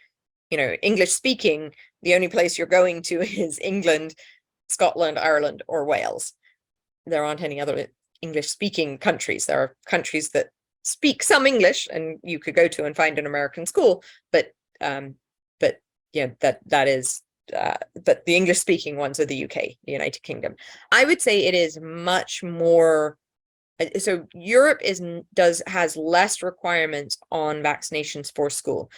English-speaking, the only place you're going to is England, Scotland, Ireland, or Wales. There aren't any other English-speaking countries. There are countries that speak some English and you could go to and find an American school, but yeah, that is but the English-speaking ones are the UK, the United Kingdom. I would say it is much more. So Europe has less requirements on vaccinations for school.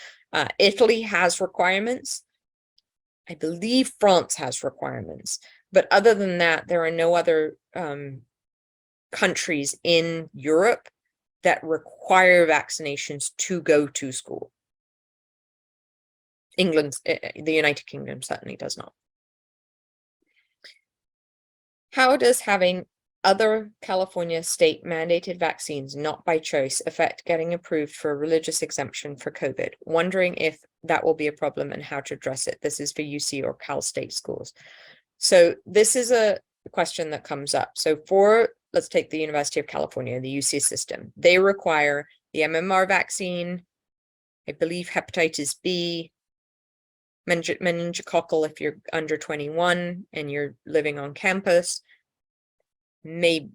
Italy has requirements. I believe France has requirements, but other than that, there are no other countries in Europe that require vaccinations to go to school. The United Kingdom certainly does not. How does having other California state mandated vaccines not by choice affect getting approved for a religious exemption for COVID? Wondering if that will be a problem and how to address it. This is for UC or Cal State schools. So this is a question that comes up. So let's take the University of California, the UC system. They require the MMR vaccine, I believe hepatitis B, meningococcal if you're under 21 and you're living on campus, maybe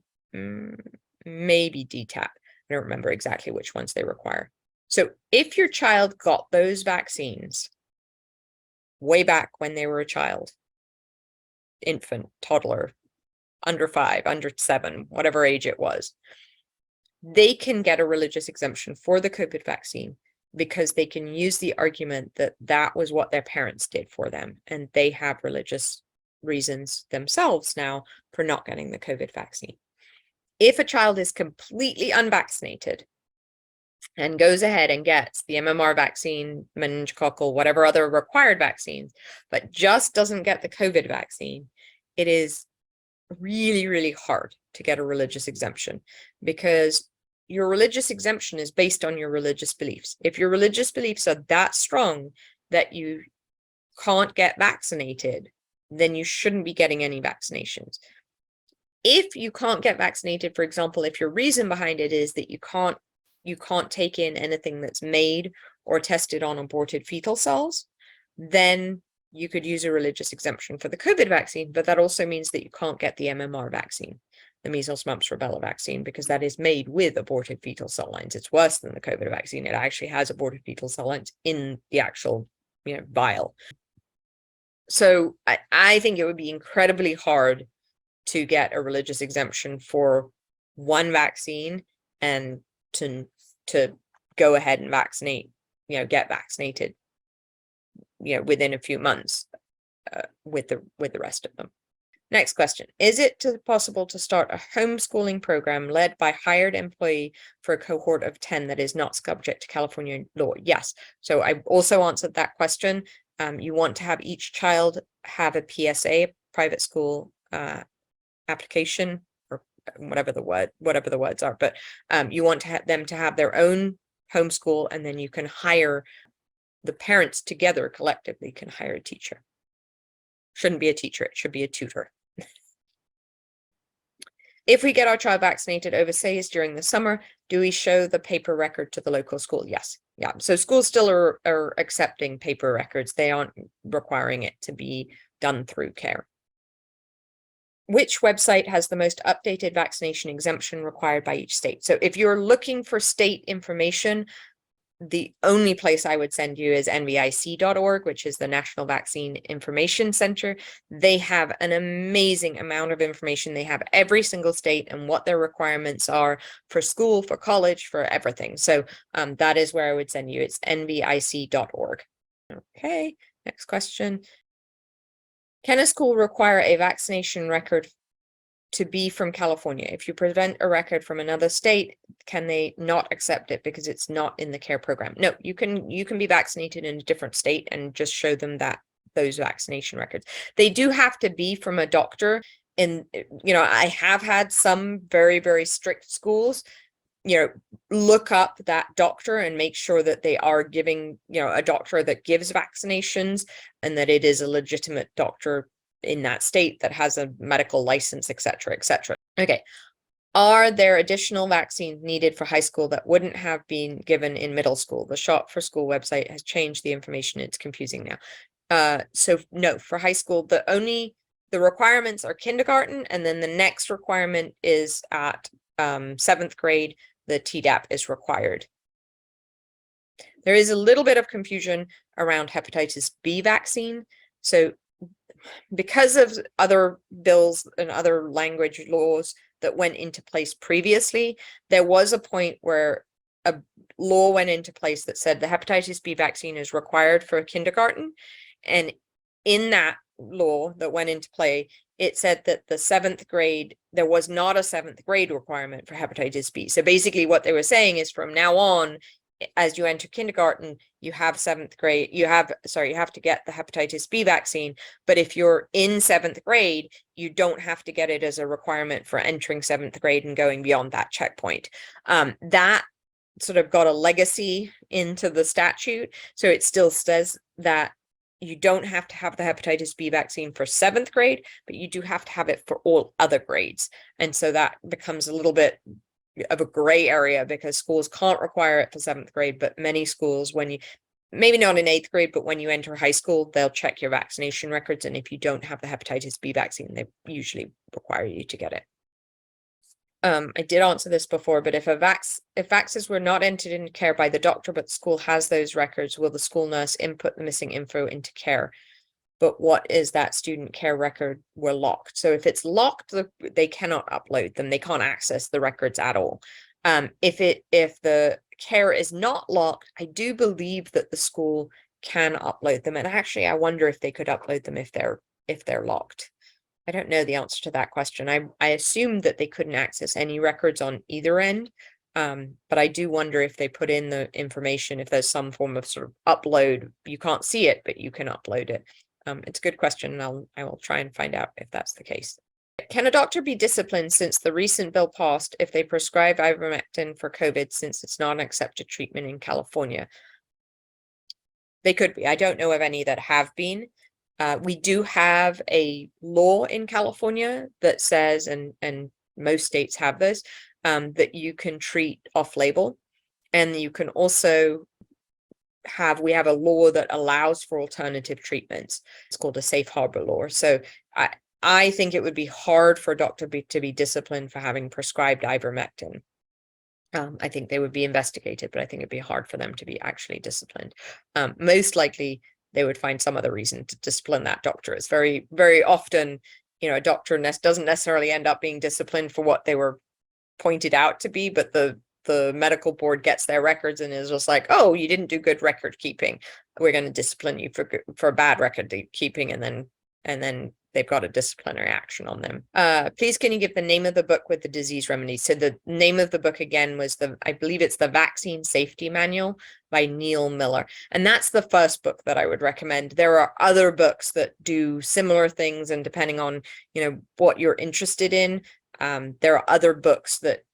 DTaP. I don't remember exactly which ones they require. So if your child got those vaccines way back when they were a child, infant, toddler, under 5, under 7, whatever age it was, they can get a religious exemption for the COVID vaccine because they can use the argument that that was what their parents did for them, and they have religious reasons themselves now for not getting the COVID vaccine. If a child is completely unvaccinated and goes ahead and gets the MMR vaccine, meningococcal, whatever other required vaccines, but just doesn't get the COVID vaccine, it is really, really hard to get a religious exemption because your religious exemption is based on your religious beliefs. If your religious beliefs are that strong that you can't get vaccinated, then you shouldn't be getting any vaccinations. If you can't get vaccinated, for example, if your reason behind it is that you can't take in anything that's made or tested on aborted fetal cells, then you could use a religious exemption for the COVID vaccine, but that also means that you can't get the MMR vaccine, the measles, mumps, rubella vaccine, because that is made with aborted fetal cell lines. It's worse than the COVID vaccine. It actually has aborted fetal cell lines in the actual, vial. So I think it would be incredibly hard to get a religious exemption for one vaccine and to go ahead and vaccinate, get vaccinated, within a few months with the rest of them. Next question. Is it possible to start a homeschooling program led by hired employee for a cohort of 10 that is not subject to California law? Yes. So I also answered that question. You want to have each child have a PSA, private school application, or whatever the words are, but you want to have them to have their own homeschool, and then you can hire the parents together collectively can hire a teacher. Shouldn't be a teacher, it should be a tutor. If we get our child vaccinated overseas during the summer, do we show the paper record to the local school? Yes. Yeah. So schools still are accepting paper records. They aren't requiring it to be done through CARE. Which website has the most updated vaccination exemption required by each state? So if you're looking for state information, the only place I would send you is nvic.org, which is the National Vaccine Information Center. They have an amazing amount of information. They have every single state and what their requirements are for school, for college, for everything. So that is where I would send you. It's nvic.org. Okay, next question. Can a school require a vaccination record to be from California? If you present a record from another state, can they not accept it because it's not in the CARE program? No, you can be vaccinated in a different state and just show them those vaccination records. They do have to be from a doctor. And I have had some very, very strict schools, look up that doctor and make sure that they are giving, a doctor that gives vaccinations and that it is a legitimate doctor in that state that has a medical license, etc., etc. Okay. Are there additional vaccines needed for high school that wouldn't have been given in middle school? The Shop for School website has changed the information. It's confusing now. So no, for high school, the requirements are kindergarten, and then the next requirement is at 7th grade. The Tdap is required. There is a little bit of confusion around hepatitis B vaccine. So because of other bills and other language laws that went into place previously, there was a point where a law went into place that said the hepatitis B vaccine is required for kindergarten. And in that law that went into play, it said that the 7th grade, there was not a 7th grade requirement for hepatitis B. So basically what they were saying is from now on, as you enter kindergarten, you have 7th grade, you have to get the hepatitis B vaccine. But if you're in 7th grade, you don't have to get it as a requirement for entering 7th grade and going beyond that checkpoint. That sort of got a legacy into the statute. So it still says that you don't have to have the hepatitis B vaccine for 7th grade, but you do have to have it for all other grades. And so that becomes a little bit of a gray area because schools can't require it for 7th grade, but many schools, when you, maybe not in 8th grade, but when you enter high school, they'll check your vaccination records. And if you don't have the hepatitis B vaccine, they usually require you to get it. I did answer this before, but if vaxes were not entered into care by the doctor, but the school has those records, will the school nurse input the missing info into care? But what is that student care record were locked? So if it's locked, they cannot upload them. They can't access the records at all. If the care is not locked, I do believe that the school can upload them. And actually, I wonder if they could upload them if they're locked. I don't know the answer to that question. I assumed that they couldn't access any records on either end. But I do wonder if they put in the information, if there's some form of sort of upload. You can't see it, but you can upload it. It's a good question, and I will try and find out if that's the case. Can a doctor be disciplined since the recent bill passed if they prescribe ivermectin for COVID, since it's not an accepted treatment in California? They could be. I don't know of any that have been. We do have a law in California that says, and most states have this, that you can treat off-label, and you can also we have a law that allows for alternative treatments. It's called a safe harbor law. So I think it would be hard for a doctor to be disciplined for having prescribed ivermectin. I think they would be investigated, but I think it'd be hard for them to be actually disciplined. Most likely they would find some other reason to discipline that doctor. It's very, very often, a doctor doesn't necessarily end up being disciplined for what they were pointed out to be, but the medical board gets their records and is just like, oh, you didn't do good record keeping. We're going to discipline you for bad record keeping, and then they've got a disciplinary action on them. Please, can you give the name of the book with the disease remedies? So the name of the book again was I believe it's the Vaccine Safety Manual by Neil Miller. And that's the first book that I would recommend. There are other books that do similar things, and depending on, what you're interested in, there are other books that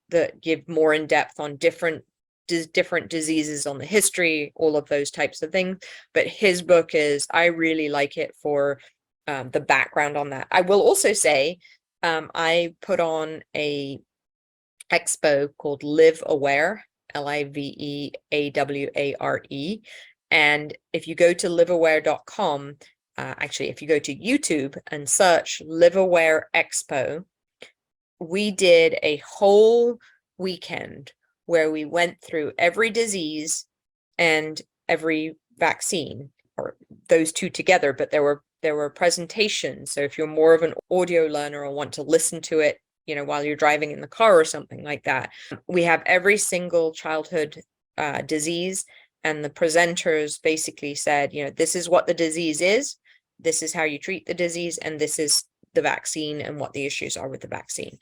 give more in depth on different diseases, on the history, all of those types of things. But his book I really like it for the background on that. I will also say, I put on a expo called Live Aware, LIVEAWARE. And if you go to liveaware.com, actually, if you go to YouTube and search Live Aware Expo, we did a whole weekend where we went through every disease and every vaccine, or those two together, but there were presentations. So if you're more of an audio learner or want to listen to it, while you're driving in the car or something like that, we have every single childhood disease, and the presenters basically said, this is what the disease is, this is how you treat the disease, and this is the vaccine and what the issues are with the vaccine.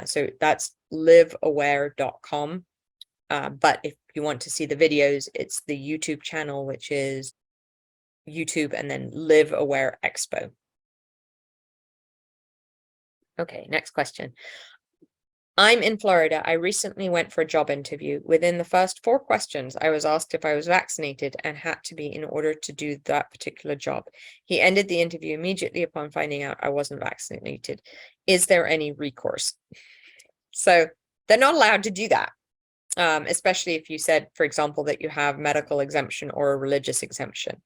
So that's liveaware.com. But if you want to see the videos, it's the YouTube channel, which is YouTube and then Live Aware Expo. Okay, next question. I'm in Florida. I recently went for a job interview. Within the first 4 questions, I was asked if I was vaccinated and had to be in order to do that particular job. He ended the interview immediately upon finding out I wasn't vaccinated. Is there any recourse? So They're not allowed to do that. Especially if you said, for example, that you have medical exemption or a religious exemption.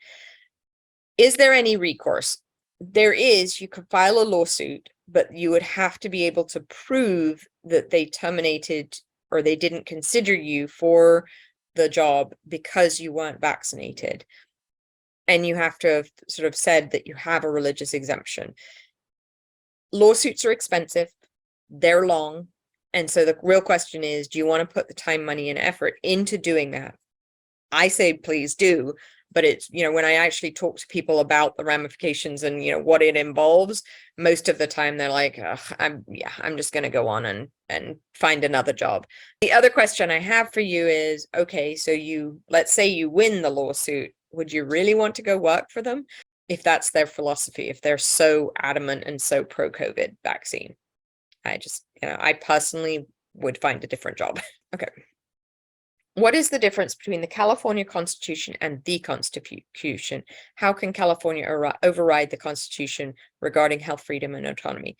Is there any recourse? There is. You could file a lawsuit, but you would have to be able to prove that they terminated or they didn't consider you for the job because you weren't vaccinated. And you have to have sort of said that you have a religious exemption. Lawsuits are expensive. They're long. And so the real question is, do you want to put the time, money, and effort into doing that? I say, please do. But it's, when I actually talk to people about the ramifications and, what it involves, most of the time they're like, I'm just going to go on and find another job. The other question I have for you is, okay, so let's say you win the lawsuit. Would you really want to go work for them if that's their philosophy, if they're so adamant and so pro-COVID vaccine? I personally would find a different job. Okay. What is the difference between the California Constitution and the Constitution? How can California override the Constitution regarding health freedom and autonomy?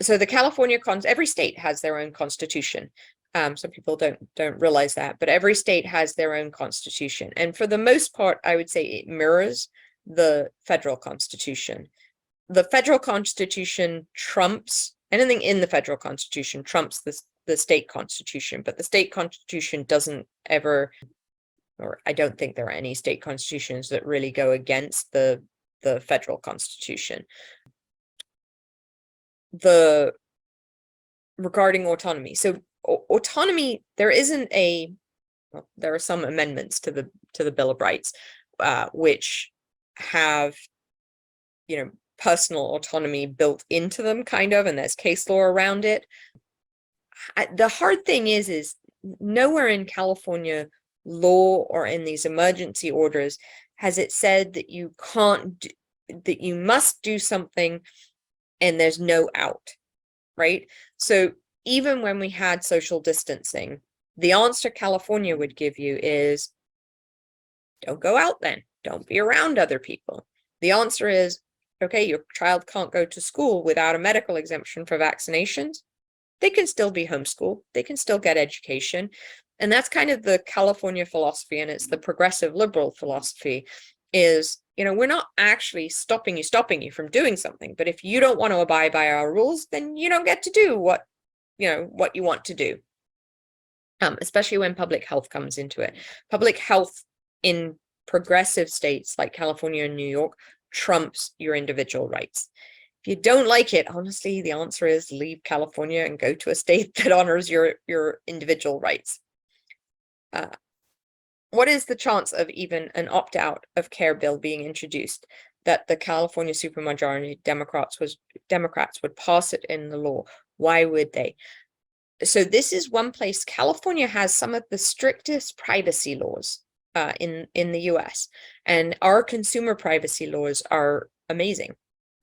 So the California every state has their own constitution. Some people don't realize that, but every state has their own constitution. And for the most part, I would say it mirrors the federal constitution. The federal constitution trumps anything in the federal constitution, trumps the state constitution, but the state constitution doesn't ever, or I don't think there are any state constitutions that really go against the federal constitution. Regarding autonomy. So autonomy, there are some amendments to the Bill of Rights, which have, personal autonomy built into them, kind of, and there's case law around it. The hard thing is nowhere in California law or in these emergency orders has it said that you that you must do something and there's no out, right? So even when we had social distancing, the answer California would give you is, don't go out then, don't be around other people. The answer is, okay, your child can't go to school without a medical exemption for vaccinations. They can still be homeschooled. They can still get education. And that's kind of the California philosophy, and it's the progressive liberal philosophy is, we're not actually stopping you from doing something. But if you don't want to abide by our rules, then you don't get to do what you want to do. Especially when public health comes into it. Public health in progressive states like California and New York trumps your individual rights. If you don't like it, honestly, the answer is leave California and go to a state that honors your individual rights. What is the chance of even an opt-out of care bill being introduced that the California supermajority Democrats would pass it in the law? Why would they? So this is one place. California has some of the strictest privacy laws in the US, and our consumer privacy laws are amazing.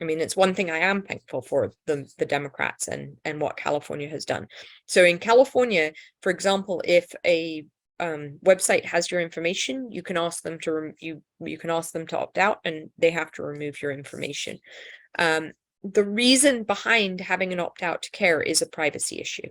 I mean, it's one thing I am thankful for the Democrats and what California has done. So in California, for example, if a website has your information, you can ask them to you can ask them to opt out, and they have to remove your information. The reason behind having an opt out to care is a privacy issue.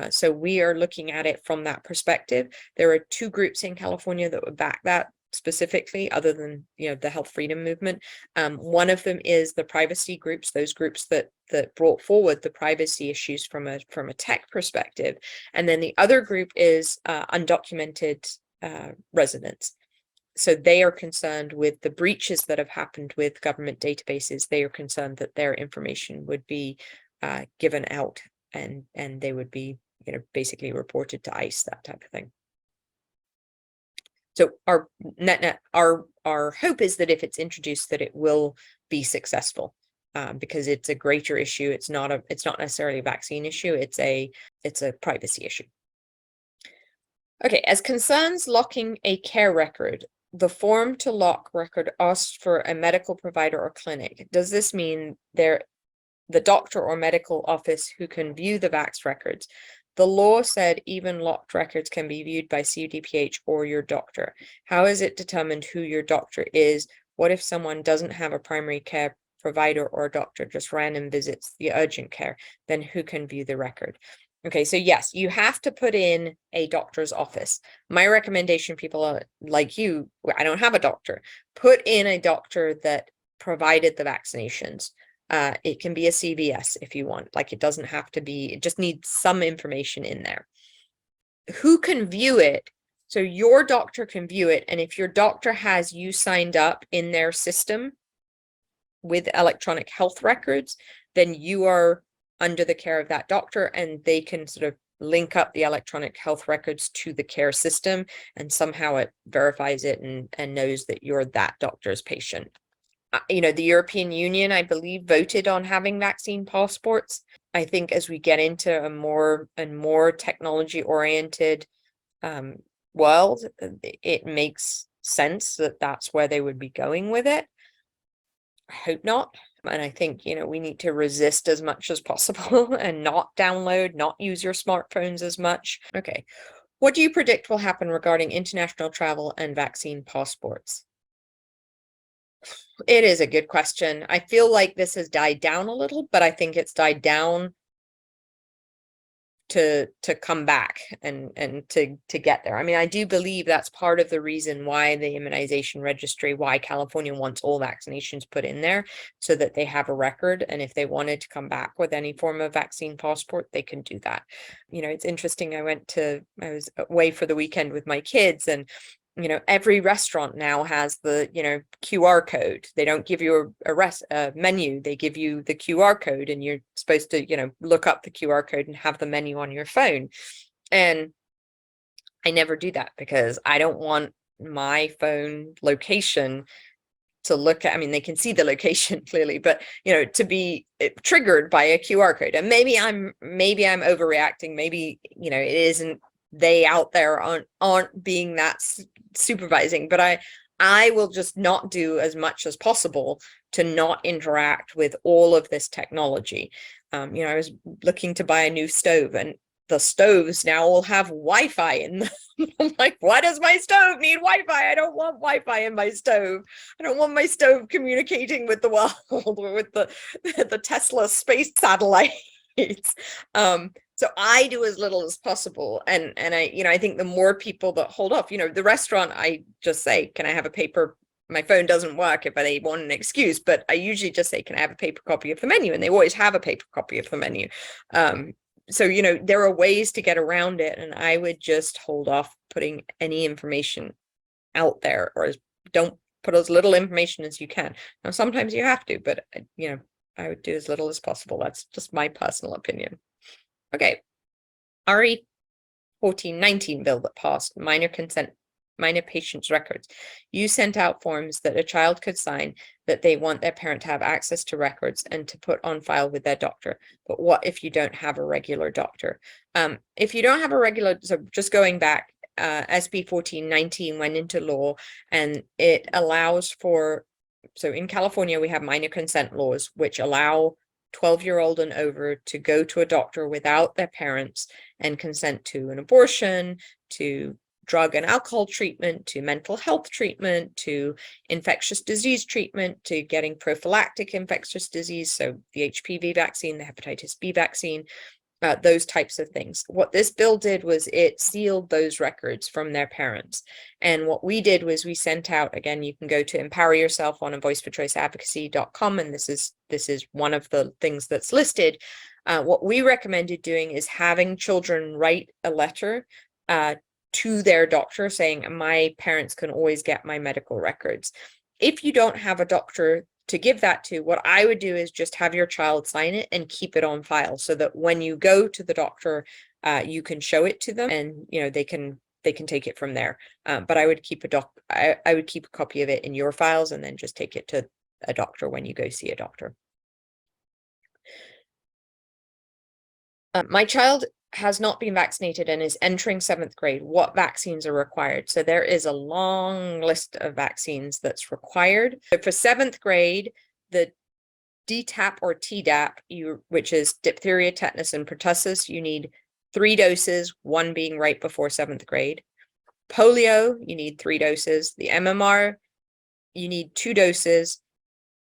So we are looking at it from that perspective. There are two groups in California that would back that specifically, other than the health freedom movement. One of them is the privacy groups, those groups that brought forward the privacy issues from a tech perspective, and then the other group is undocumented residents. So they are concerned with the breaches that have happened with government databases. They are concerned that their information would be given out, and they would be basically reported to ICE, that type of thing. So our our hope is that if it's introduced, that it will be successful, because it's a greater issue. It's not necessarily a vaccine issue. It's a privacy issue. Okay, as concerns locking a care record, the form to lock record asks for a medical provider or clinic. Does this mean the doctor or medical office who can view the vax records? The law said even locked records can be viewed by CDPH or your doctor. How is it determined who your doctor is? What if someone doesn't have a primary care provider or doctor, just random visits the urgent care? Then who can view the record? Okay, so yes, you have to put in a doctor's office. My recommendation, people are like you, I don't have a doctor, put in a doctor that provided the vaccinations. It can be a CVS if you want, like it doesn't have to be, it just needs some information in there. Who can view it? So your doctor can view it, and if your doctor has you signed up in their system with electronic health records, then you are under the care of that doctor, and they can sort of link up the electronic health records to the care system, and somehow it verifies it and knows that you're that doctor's patient. You know, the European Union, I believe, voted on having vaccine passports. I think as we get into a more and more technology oriented world, it makes sense that that's where they would be going with it. I hope not. And I think, you know, we need to resist as much as possible and not download, not use your smartphones as much. Okay. What do you predict will happen regarding international travel and vaccine passports? It is a good question. I feel like this has died down a little, but I think it's died down to come back and to get there. I mean, I do believe that's part of the reason why the immunization registry, why California wants all vaccinations put in there, so that they have a record, and if they wanted to come back with any form of vaccine passport, they can do that. You know, it's interesting. I was away for the weekend with my kids, and you know, every restaurant now has the, you know, QR code. They don't give you a menu, they give you the QR code, and you're supposed to, you know, look up the QR code and have the menu on your phone. And I never do that because I don't want my phone location to look at, I mean, they can see the location clearly, but you know, to be triggered by a QR code. And maybe I'm overreacting. Maybe, you know, it isn't, they out there aren't being that supervising, but I will just not do as much as possible to not interact with all of this technology. You know, I was looking to buy a new stove, and the stoves now will have Wi-Fi in them. I'm like, why does my stove need Wi-Fi? I don't want Wi-Fi in my stove. I don't want my stove communicating with the world or with the Tesla space satellite. So I do as little as possible, and I, you know, I think the more people that hold off, you know, the restaurant, I just say, can I have a paper? My phone doesn't work if they want an excuse, but I usually just say, can I have a paper copy of the menu? And they always have a paper copy of the menu. So, you know, there are ways to get around it, and I would just hold off putting any information out there, or don't put as little information as you can. Now, sometimes you have to, but you know, I would do as little as possible. That's just my personal opinion. Okay. RE 1419 bill that passed, minor patients' records. You sent out forms that a child could sign that they want their parent to have access to records and to put on file with their doctor. But what if you don't have a regular doctor? If you don't have a regular, so just going back, SB 1419 went into law, and it allows for, so in California, we have minor consent laws, which allow 12-year-old and over to go to a doctor without their parents and consent to an abortion, to drug and alcohol treatment, to mental health treatment, to infectious disease treatment, to getting prophylactic infectious disease, so the HPV vaccine, the hepatitis B vaccine, those types of things. What this bill did was it sealed those records from their parents. And what we did was we sent out, again, you can go to Empower Yourself on voiceforchoiceadvocacy.com, and this is one of the things that's listed. What we recommended doing is having children write a letter to their doctor saying, my parents can always get my medical records. If you don't have a doctor to give that to, what I would do is just have your child sign it and keep it on file, so that when you go to the doctor, you can show it to them, and you know, they can take it from there. But I would keep I would keep a copy of it in your files, and then just take it to a doctor when you go see a doctor. My child has not been vaccinated and is entering 7th grade. What vaccines are required? So there is a long list of vaccines that's required. So for 7th grade, the DTaP or Tdap, which is diphtheria, tetanus, and pertussis, you need 3 doses, 1 being right before 7th grade. Polio, you need 3 doses. The MMR, you need 2 doses.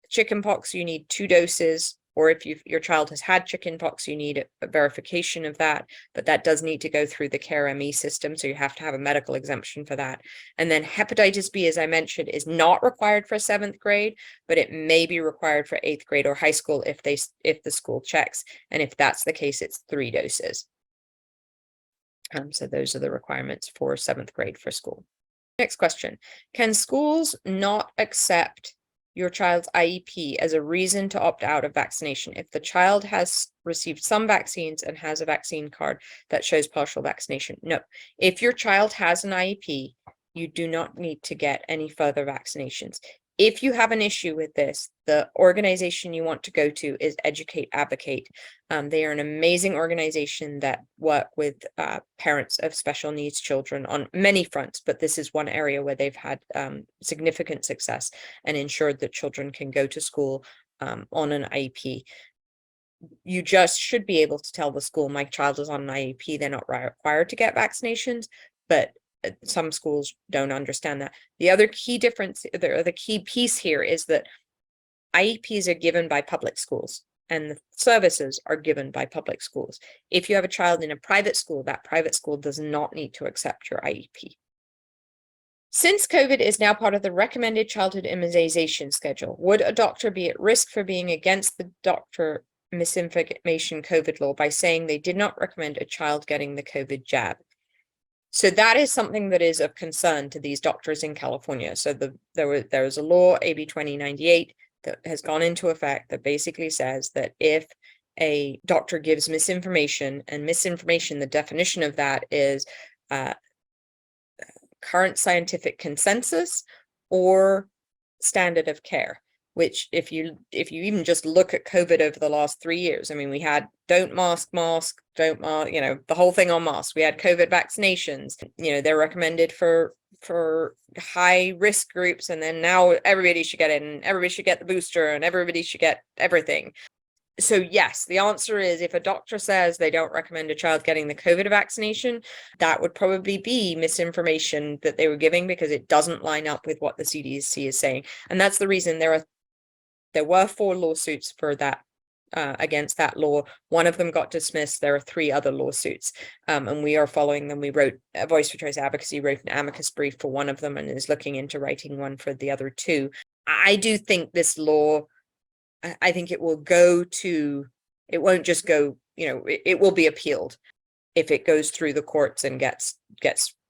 Chickenpox, you need 2 doses or if your child has had chickenpox, you need a verification of that, but that does need to go through the CARE ME system, so you have to have a medical exemption for that. And then hepatitis B, as I mentioned, is not required for 7th grade, but it may be required for 8th grade or high school if the school checks, and if that's the case, it's 3 doses. So those are the requirements for 7th grade for school. Next question. Can schools not accept your child's IEP as a reason to opt out of vaccination if the child has received some vaccines and has a vaccine card that shows partial vaccination? No. If your child has an IEP, you do not need to get any further vaccinations. If you have an issue with this, the organization you want to go to is Educate Advocate. They are an amazing organization that work with parents of special needs children on many fronts, but this is one area where they've had significant success and ensured that children can go to school on an IEP. You just should be able to tell the school, my child is on an IEP, they're not required to get vaccinations, but some schools don't understand that. The other key difference, the key piece here is that IEPs are given by public schools and the services are given by public schools. If you have a child in a private school, that private school does not need to accept your IEP. Since COVID is now part of the recommended childhood immunization schedule, would a doctor be at risk for being against the doctor misinformation COVID law by saying they did not recommend a child getting the COVID jab? So that is something that is of concern to these doctors in California. So there was a law, AB 2098, that has gone into effect that basically says that if a doctor gives misinformation, and misinformation, the definition of that is current scientific consensus or standard of care, which if you even just look at COVID over the last 3 years, I mean, we had don't mask, don't mask, the whole thing on masks. We had COVID vaccinations, they're recommended for high risk groups. And then now everybody should get it, and everybody should get the booster, and everybody should get everything. So yes, the answer is if a doctor says they don't recommend a child getting the COVID vaccination, that would probably be misinformation that they were giving because it doesn't line up with what the CDC is saying. And that's the reason there were 4 lawsuits for that against that law. One of them got dismissed. There are 3 other lawsuits, and we are following them. We wrote Voice for Choice Advocacy, wrote an amicus brief for one of them, and is looking into writing one for the other 2. I do think this law, I think it will go to, it won't just go, it will be appealed if it goes through the courts and gets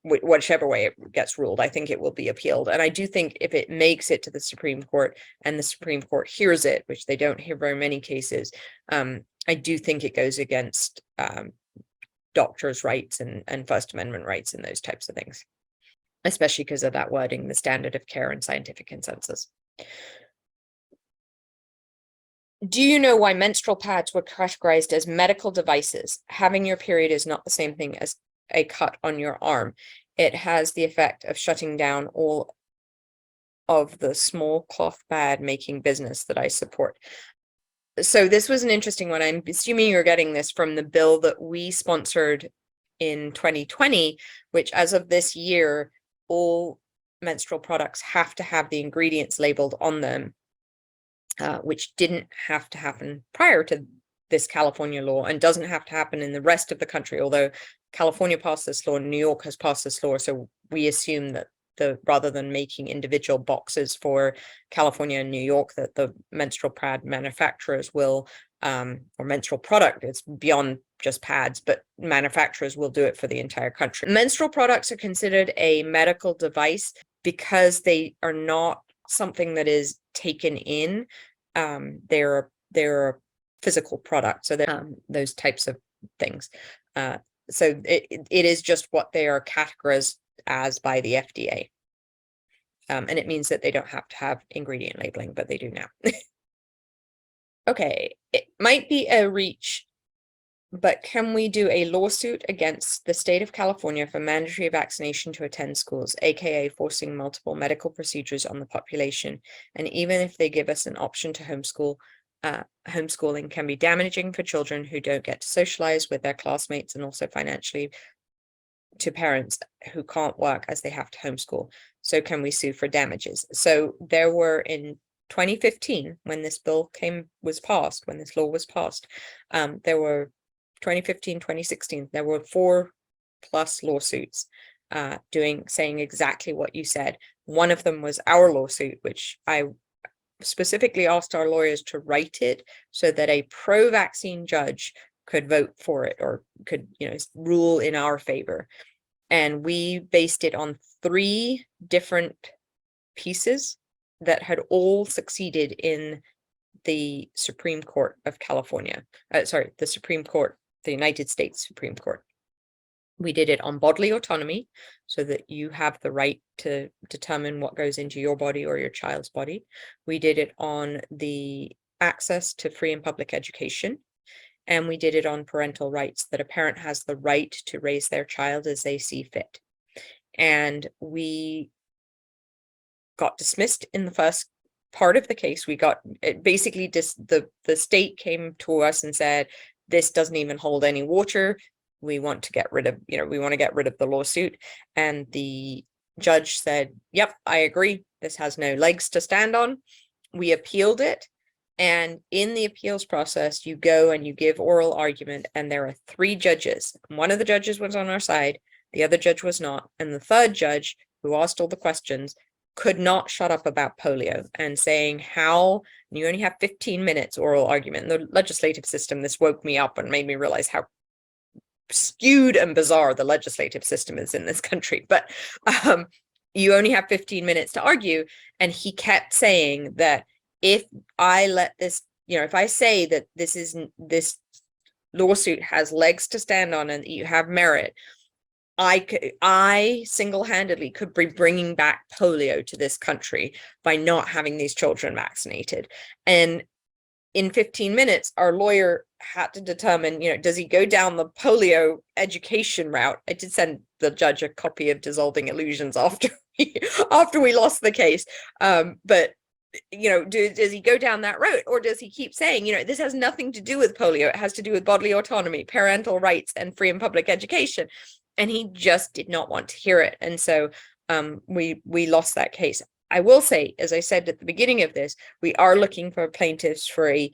whichever way it gets ruled. I think it will be appealed. And I do think if it makes it to the Supreme Court and the Supreme Court hears it, which they don't hear very many cases, I do think it goes against doctors' rights and First Amendment rights and those types of things, especially because of that wording, the standard of care and scientific consensus. Do you know why menstrual pads were categorized as medical devices? Having your period is not the same thing as a cut on your arm. It has the effect of shutting down all of the small cloth pad making business that I support. So this was an interesting one. I'm assuming you're getting this from the bill that we sponsored in 2020, which as of this year, all menstrual products have to have the ingredients labeled on them, which didn't have to happen prior to this California law and doesn't have to happen in the rest of the country, although California passed this law, New York has passed this law. So we assume that rather than making individual boxes for California and New York, that the menstrual pad manufacturers will, or menstrual product, it's beyond just pads, but manufacturers will do it for the entire country. Menstrual products are considered a medical device because they are not something that is taken in. They're a physical product, so they're those types of things. So it is just what they are categorized as by the FDA. And it means that they don't have to have ingredient labeling, but they do now. Okay, it might be a reach, but can we do a lawsuit against the state of California for mandatory vaccination to attend schools, aka forcing multiple medical procedures on the population? And even if they give us an option to homeschool, homeschooling can be damaging for children who don't get to socialize with their classmates, and also financially to parents who can't work as they have to homeschool. So can we sue for damages? So there were in 2015, when this bill was passed, when this law was passed, there were 2015, 2016, there were 4+ lawsuits saying exactly what you said. One of them was our lawsuit, which I specifically asked our lawyers to write it so that a pro-vaccine judge could vote for it, or could, rule in our favor. And we based it on 3 different pieces that had all succeeded in the Supreme Court of California. The Supreme Court, the United States Supreme Court. We did it on bodily autonomy, so that you have the right to determine what goes into your body or your child's body. We did it on the access to free and public education. And we did it on parental rights, that a parent has the right to raise their child as they see fit. And we got dismissed in the first part of the case. We got it basically the state came to us and said, this doesn't even hold any water. We want to get rid of, we want to get rid of the lawsuit. And the judge said, yep, I agree. This has no legs to stand on. We appealed it. And in the appeals process, you go and you give oral argument, and there are 3 judges. One of the judges was on our side, the other judge was not. And the third judge, who asked all the questions, could not shut up about polio, and saying how you only have 15 minutes oral argument. In the legislative system, this woke me up and made me realize how skewed and bizarre the legislative system is in this country. But you only have 15 minutes to argue. And he kept saying that if I let this, if I say that this lawsuit has legs to stand on and that you have merit, I single-handedly could be bringing back polio to this country by not having these children vaccinated. And in 15 minutes, our lawyer had to determine, does he go down the polio education route? I did send the judge a copy of Dissolving Illusions after we lost the case. But does he go down that route, or does he keep saying, this has nothing to do with polio, it has to do with bodily autonomy, parental rights, and free and public education? And he just did not want to hear it. And so we lost that case. I will say, as I said at the beginning of this, we are looking for plaintiffs for a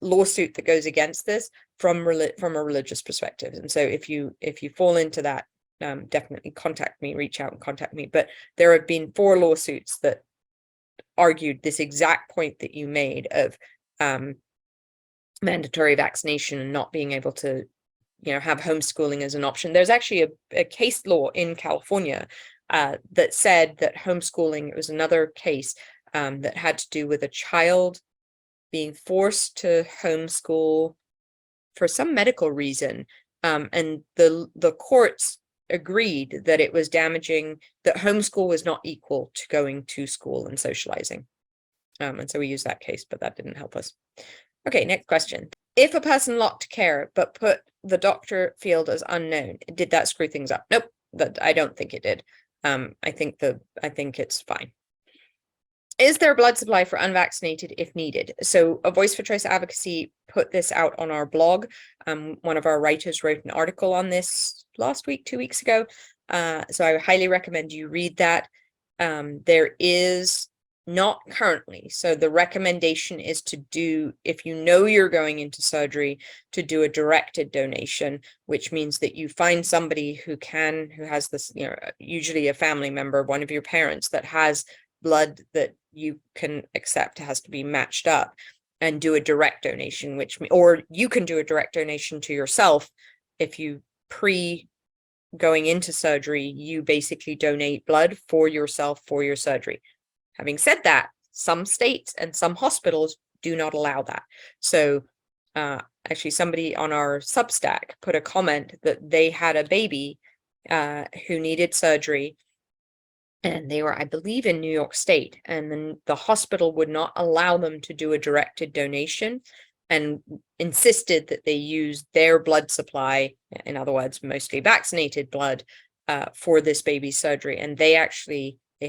lawsuit that goes against this from a religious perspective. And so if you fall into that, definitely reach out and contact me. But there have been 4 lawsuits that argued this exact point that you made of mandatory vaccination and not being able to have homeschooling as an option. There's actually a case law in California that said that homeschooling, it was another case that had to do with a child being forced to homeschool for some medical reason. And the courts agreed that it was damaging, that homeschool was not equal to going to school and socializing. And so we used that case, but that didn't help us. Okay, next question. If a person locked care but put the doctor field as unknown, did that screw things up? Nope, I don't think it did. I think it's fine. Is there a blood supply for unvaccinated if needed? So a Voice for Choice Advocacy put this out on our blog. One of our writers wrote an article on this last week, 2 weeks ago. So I highly recommend you read that. There is not currently. So the recommendation is to do, if you're going into surgery, to do a directed donation, which means that you find somebody who has this, usually a family member, one of your parents, that has blood that you can accept, has to be matched up, and do a direct donation, or you can do a direct donation to yourself. If you going into surgery, you basically donate blood for yourself for your surgery. Having said that, some states and some hospitals do not allow that. So actually somebody on our Substack put a comment that they had a baby who needed surgery, and they were, I believe, in New York State, and then the hospital would not allow them to do a directed donation and insisted that they use their blood supply, in other words, mostly vaccinated blood, for this baby's surgery. And they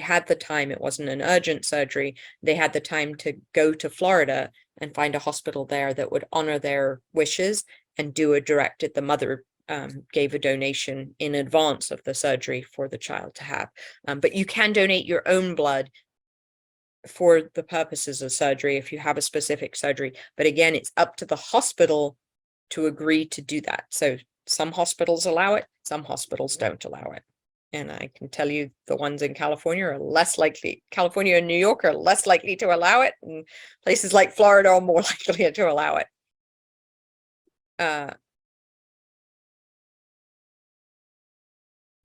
had the time, it wasn't an urgent surgery, they had the time to go to Florida and find a hospital there that would honor their wishes and do a directed. The mother gave a donation in advance of the surgery for the child to have. But you can donate your own blood for the purposes of surgery if you have a specific surgery. But again, it's up to the hospital to agree to do that. So some hospitals allow it, some hospitals don't allow it. And I can tell you the ones in California are less likely, California and New York are less likely to allow it, and places like Florida are more likely to allow it.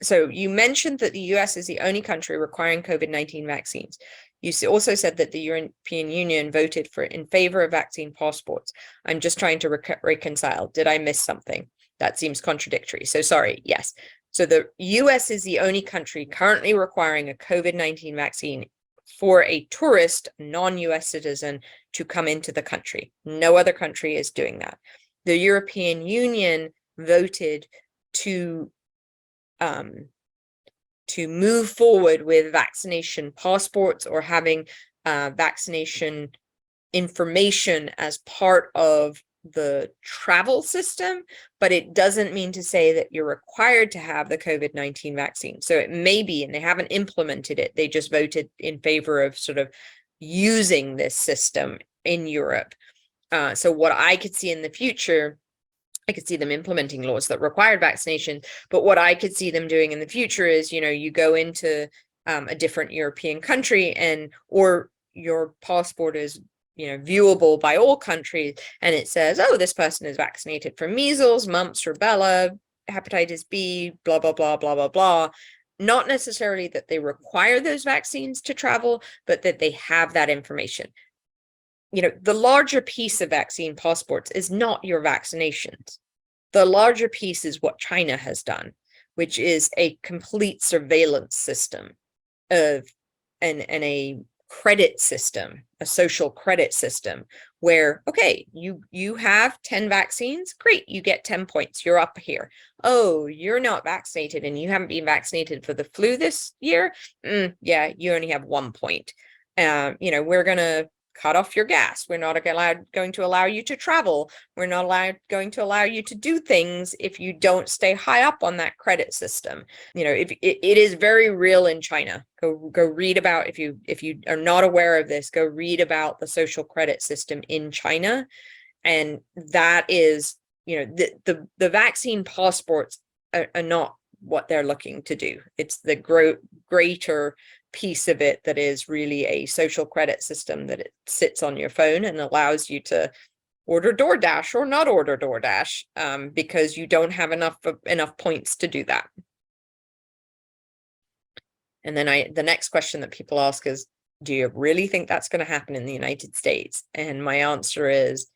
So you mentioned that the US is the only country requiring COVID-19 vaccines. You also said that the European Union voted in favor of vaccine passports. I'm just trying to reconcile. Did I miss something? That seems contradictory. So sorry, yes. So the US is the only country currently requiring a COVID-19 vaccine for a tourist, non-US citizen to come into the country. No other country is doing that. The European Union voted to move forward with vaccination passports or having vaccination information as part of the travel system, but it doesn't mean to say that you're required to have the COVID-19 vaccine. So it may be, and they haven't implemented it, they just voted in favor of sort of using this system in Europe. So what I could see in the future, I could see them implementing laws that required vaccination, but what I could see them doing in the future is, you go into a different European country or your passport is, viewable by all countries, and it says, oh, this person is vaccinated for measles, mumps, rubella, hepatitis B, blah, blah, blah, blah, blah, blah. Not necessarily that they require those vaccines to travel, but that they have that information. The larger piece of vaccine passports is not your vaccinations. The larger piece is what China has done, which is a complete surveillance system and a credit system, a social credit system where, okay, you have 10 vaccines, great, you get 10 points, you're up here. Oh, you're not vaccinated and you haven't been vaccinated for the flu this year? Yeah, you only have 1 point. We're going to cut off your gas. We're not going to allow you to travel. We're not going to allow you to do things if you don't stay high up on that credit system. If it is very real in China. Go read about, if you are not aware of this, go read about the social credit system in China. And that is, the vaccine passports are not what they're looking to do. It's the greater piece of it that is really a social credit system that it sits on your phone and allows you to order DoorDash or not order DoorDash because you don't have enough points to do that. And then the next question that people ask is, do you really think that's going to happen in the United States? And my answer is,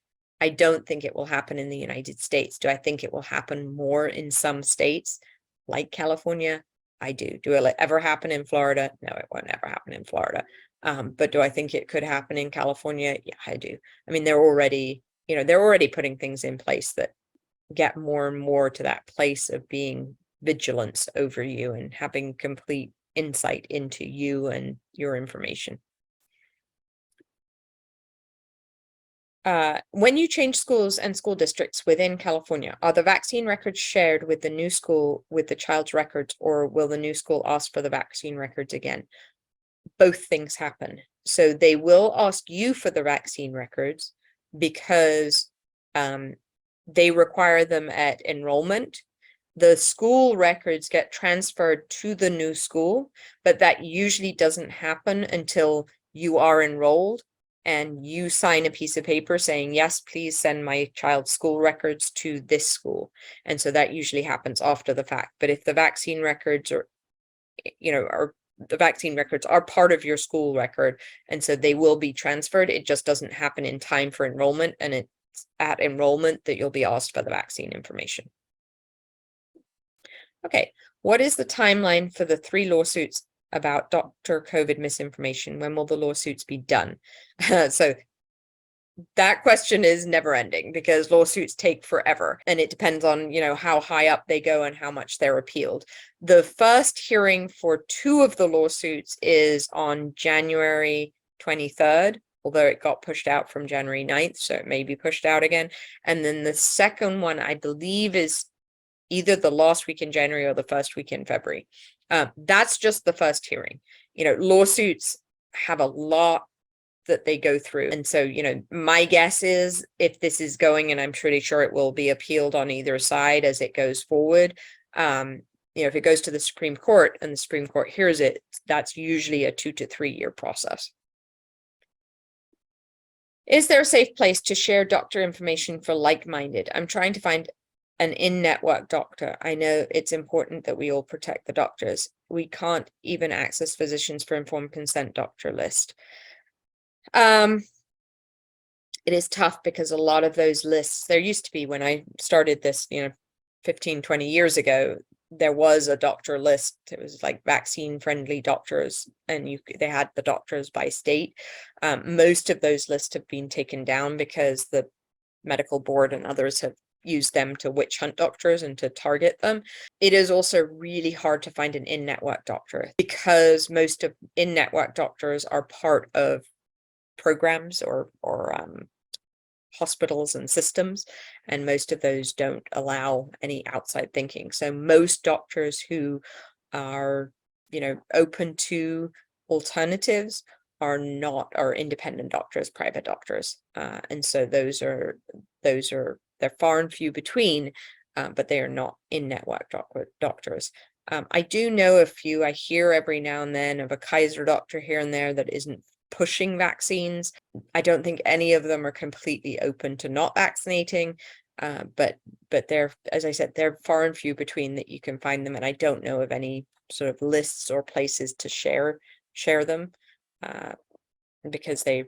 I don't think it will happen in the United States. Do I think it will happen more in some states like California? I do. Do it ever happen in Florida? No, it won't ever happen in Florida. But do I think it could happen in California? Yeah, I do. I mean, they're already putting things in place that get more and more to that place of being vigilance over you and having complete insight into you and your information. When you change schools and school districts within California, are the vaccine records shared with the new school with the child's records, or will the new school ask for the vaccine records again? Both things happen. So they will ask you for the vaccine records because they require them at enrollment. The school records get transferred to the new school, but that usually doesn't happen until you are enrolled and you sign a piece of paper saying, yes, please send my child's school records to this school. And so that usually happens after the fact. But if the vaccine records are part of your school record, and so they will be transferred, it just doesn't happen in time for enrollment, and it's at enrollment that you'll be asked for the vaccine information. Okay, what is the timeline for the 3 lawsuits about Dr. COVID misinformation? When will the lawsuits be done? So that question is never ending because lawsuits take forever, and it depends on, how high up they go and how much they're appealed. The first hearing for 2 of the lawsuits is on January 23rd, although it got pushed out from January 9th, so it may be pushed out again. And then the second one, I believe, is either the last week in January or the first week in February. That's just the first hearing. Lawsuits have a lot that they go through. And so, my guess is if this is going, and I'm pretty sure it will be appealed on either side as it goes forward. If it goes to the Supreme Court and the Supreme Court hears it, that's usually a 2 to 3 year process. Is there a safe place to share doctor information for like-minded? I'm trying to find an in-network doctor. I know it's important that we all protect the doctors. We can't even access physicians for informed consent doctor list. It is tough because a lot of those lists, there used to be when I started this, 15, 20 years ago, there was a doctor list. It was like vaccine friendly doctors, and they had the doctors by state. Most of those lists have been taken down because the medical board and others have used them to witch hunt doctors and to target them. It is also really hard to find an in-network doctor because most of in-network doctors are part of programs or hospitals and systems, and most of those don't allow any outside thinking. So most doctors who are, open to alternatives are independent doctors, private doctors. And so they're far and few between, but they are not in-network doctors. I do know a few. I hear every now and then of a Kaiser doctor here and there that isn't pushing vaccines. I don't think any of them are completely open to not vaccinating, but they're, as I said, they're far and few between that you can find them, and I don't know of any sort of lists or places to share them, because they,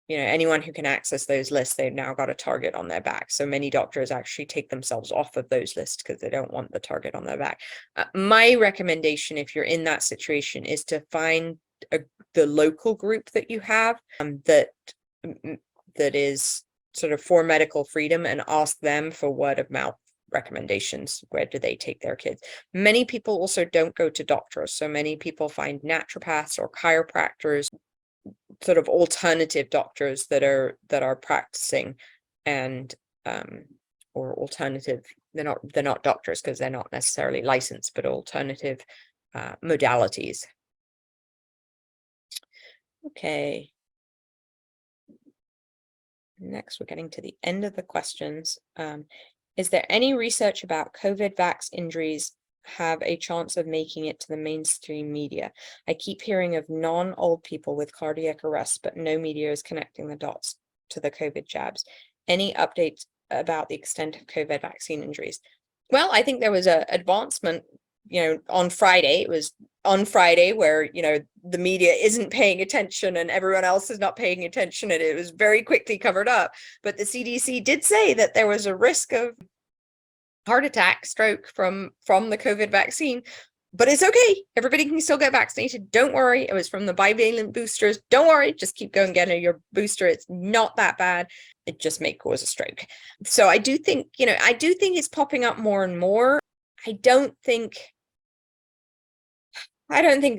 anyone who can access those lists, they've now got a target on their back. So many doctors actually take themselves off of those lists because they don't want the target on their back. My recommendation, if you're in that situation, is to find the local group that you have that is sort of for medical freedom, and ask them for word of mouth recommendations. Where do they take their kids? Many people also don't go to doctors, so many people find naturopaths or chiropractors, sort of alternative doctors that are practicing, and or alternative, they're not doctors because they're not necessarily licensed, but alternative modalities. Okay. Next, we're getting to the end of the questions. Is there any research about COVID vax injuries have a chance of making it to the mainstream media? I keep hearing of non-old people with cardiac arrest, but no media is connecting the dots to the COVID jabs. Any updates about the extent of COVID vaccine injuries? Well, I think there was an advancement, on Friday. It was on Friday where, the media isn't paying attention and everyone else is not paying attention, and it was very quickly covered up. But the CDC did say that there was a risk of heart attack, stroke from the COVID vaccine, but it's okay. Everybody can still get vaccinated. Don't worry. It was from the bivalent boosters. Don't worry. Just keep going, getting your booster. It's not that bad. It just may cause a stroke. So I do think, it's popping up more and more. I don't think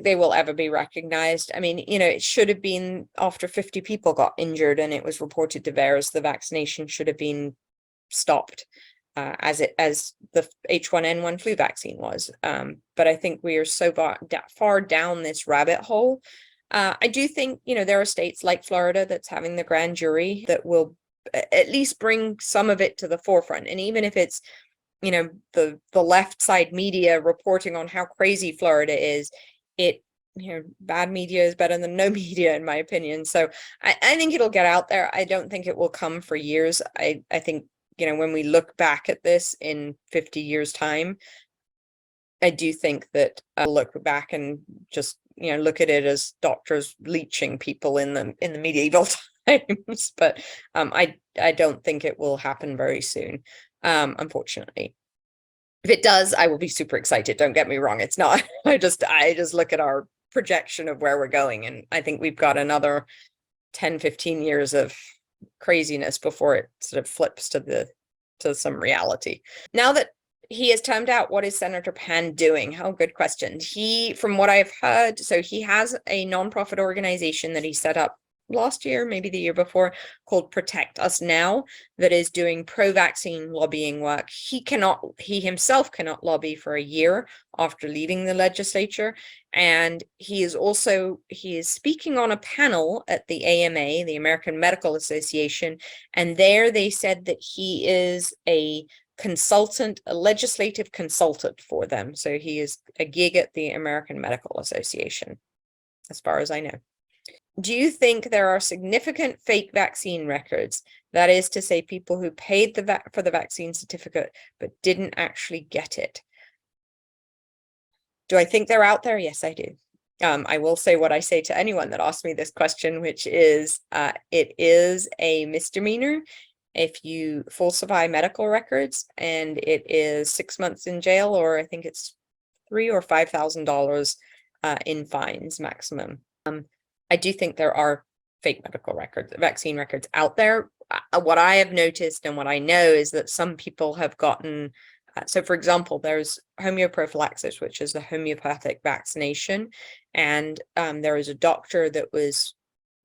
they will ever be recognized. I mean, it should have been after 50 people got injured and it was reported to VAERS, the vaccination should have been stopped, as the H1N1 flu vaccine was. But I think we are so far down this rabbit hole. I do think, there are states like Florida that's having the grand jury that will at least bring some of it to the forefront. And even if it's, the left side media reporting on how crazy Florida is, bad media is better than no media, in my opinion. So I think it'll get out there. I don't think it will come for years. I think, when we look back at this in 50 years time, I do think that I'll look back and just, look at it as doctors leeching people in the medieval times. But I don't think it will happen very soon. Unfortunately. If it does, I will be super excited. Don't get me wrong. It's not, I just look at our projection of where we're going. And I think we've got another 10, 15 years of craziness before it sort of flips to some reality. Now that he has termed out, what is Senator Pan doing? Oh, good question. From what I've heard, so he has a nonprofit organization that he set up last year, maybe the year before, called Protect Us Now, that is doing pro-vaccine lobbying work. He himself cannot lobby for a year after leaving the legislature. And he is speaking on a panel at the AMA, the American Medical Association. And there they said that he is a legislative consultant for them. So he is a gig at the American Medical Association, as far as I know. Do you think there are significant fake vaccine records? That is to say, people who paid for the vaccine certificate, but didn't actually get it. Do I think they're out there? Yes, I do. I will say what I say to anyone that asks me this question, which is, it is a misdemeanor if you falsify medical records, and it is 6 months in jail, or I think it's $3,000 or $5,000 in fines maximum. I do think there are fake medical records, vaccine records out there. What I have noticed and what I know is that some people have gotten, so for example, there's homeoprophylaxis, which is the homeopathic vaccination. And there is a doctor that was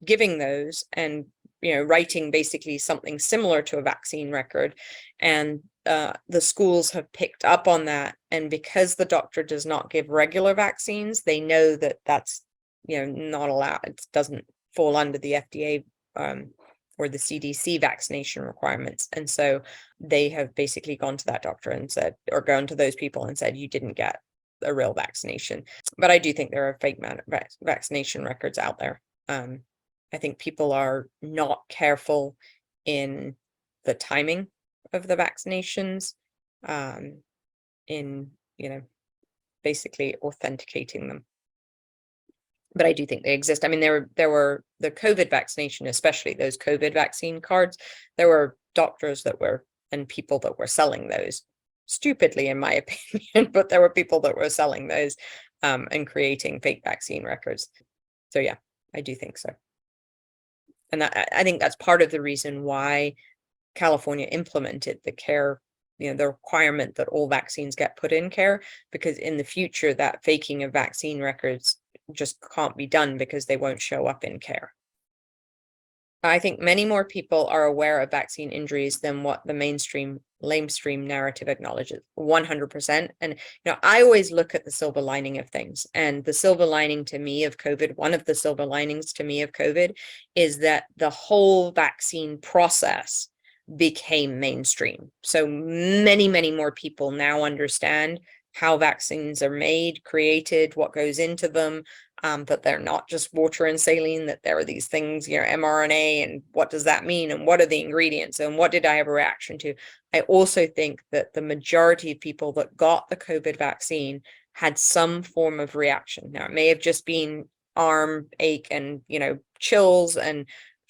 giving those and, writing basically something similar to a vaccine record. And the schools have picked up on that. And because the doctor does not give regular vaccines, they know that that's not allowed. It doesn't fall under the FDA or the CDC vaccination requirements. And so they have basically gone to that doctor and said, or gone to those people and said, you didn't get a real vaccination. But I do think there are fake vaccination records out there. I think people are not careful in the timing of the vaccinations, in, basically authenticating them. But I do think they exist. I mean, there were the COVID vaccination, especially those COVID vaccine cards. There were doctors and people that were selling those stupidly, in my opinion, but there were people that were selling those and creating fake vaccine records. So yeah, I do think so. And I think that's part of the reason why California implemented the CARE, the requirement that all vaccines get put in CARE, because in the future that faking of vaccine records just can't be done because they won't show up in CARE. I think many more people are aware of vaccine injuries than what the lamestream narrative acknowledges. 100%. And I always look at the silver lining of things. And the silver lining to me of COVID, one of the silver linings to me of COVID, is that the whole vaccine process became mainstream. So many, many more people now understand how vaccines are made, created, what goes into them, that they're not just water and saline, that there are these things, mRNA, and what does that mean? And what are the ingredients? And what did I have a reaction to? I also think that the majority of people that got the COVID vaccine had some form of reaction. Now, it may have just been arm ache and, chills and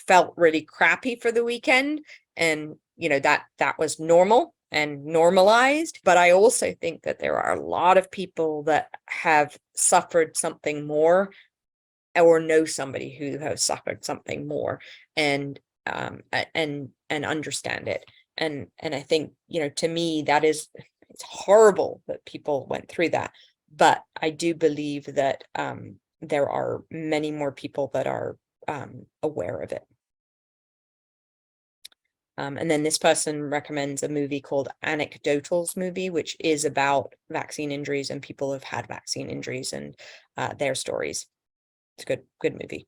felt really crappy for the weekend. And, that was normal and normalized. But I also think that there are a lot of people that have suffered something more, or know somebody who has suffered something more, and understand it. And I think, to me, it's horrible that people went through that. But I do believe that there are many more people that are aware of it. And then this person recommends a movie called Anecdotals Movie, which is about vaccine injuries and people who've had vaccine injuries and their stories. It's a good movie.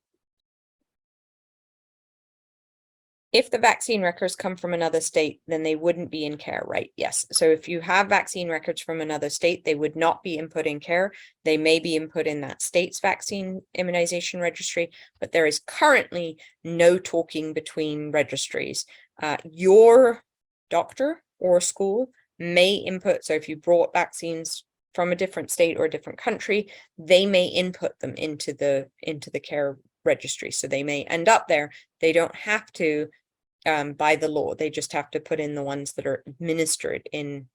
If the vaccine records come from another state, then they wouldn't be in CARE, right? Yes. So if you have vaccine records from another state, they would not be input in CARE. They may be input in that state's vaccine immunization registry, but there is currently no talking between registries. Your doctor or school may input, so if you brought vaccines from a different state or a different country, they may input them into the CARE registry. So they may end up there. They don't have to by the law. They just have to put in the ones that are administered in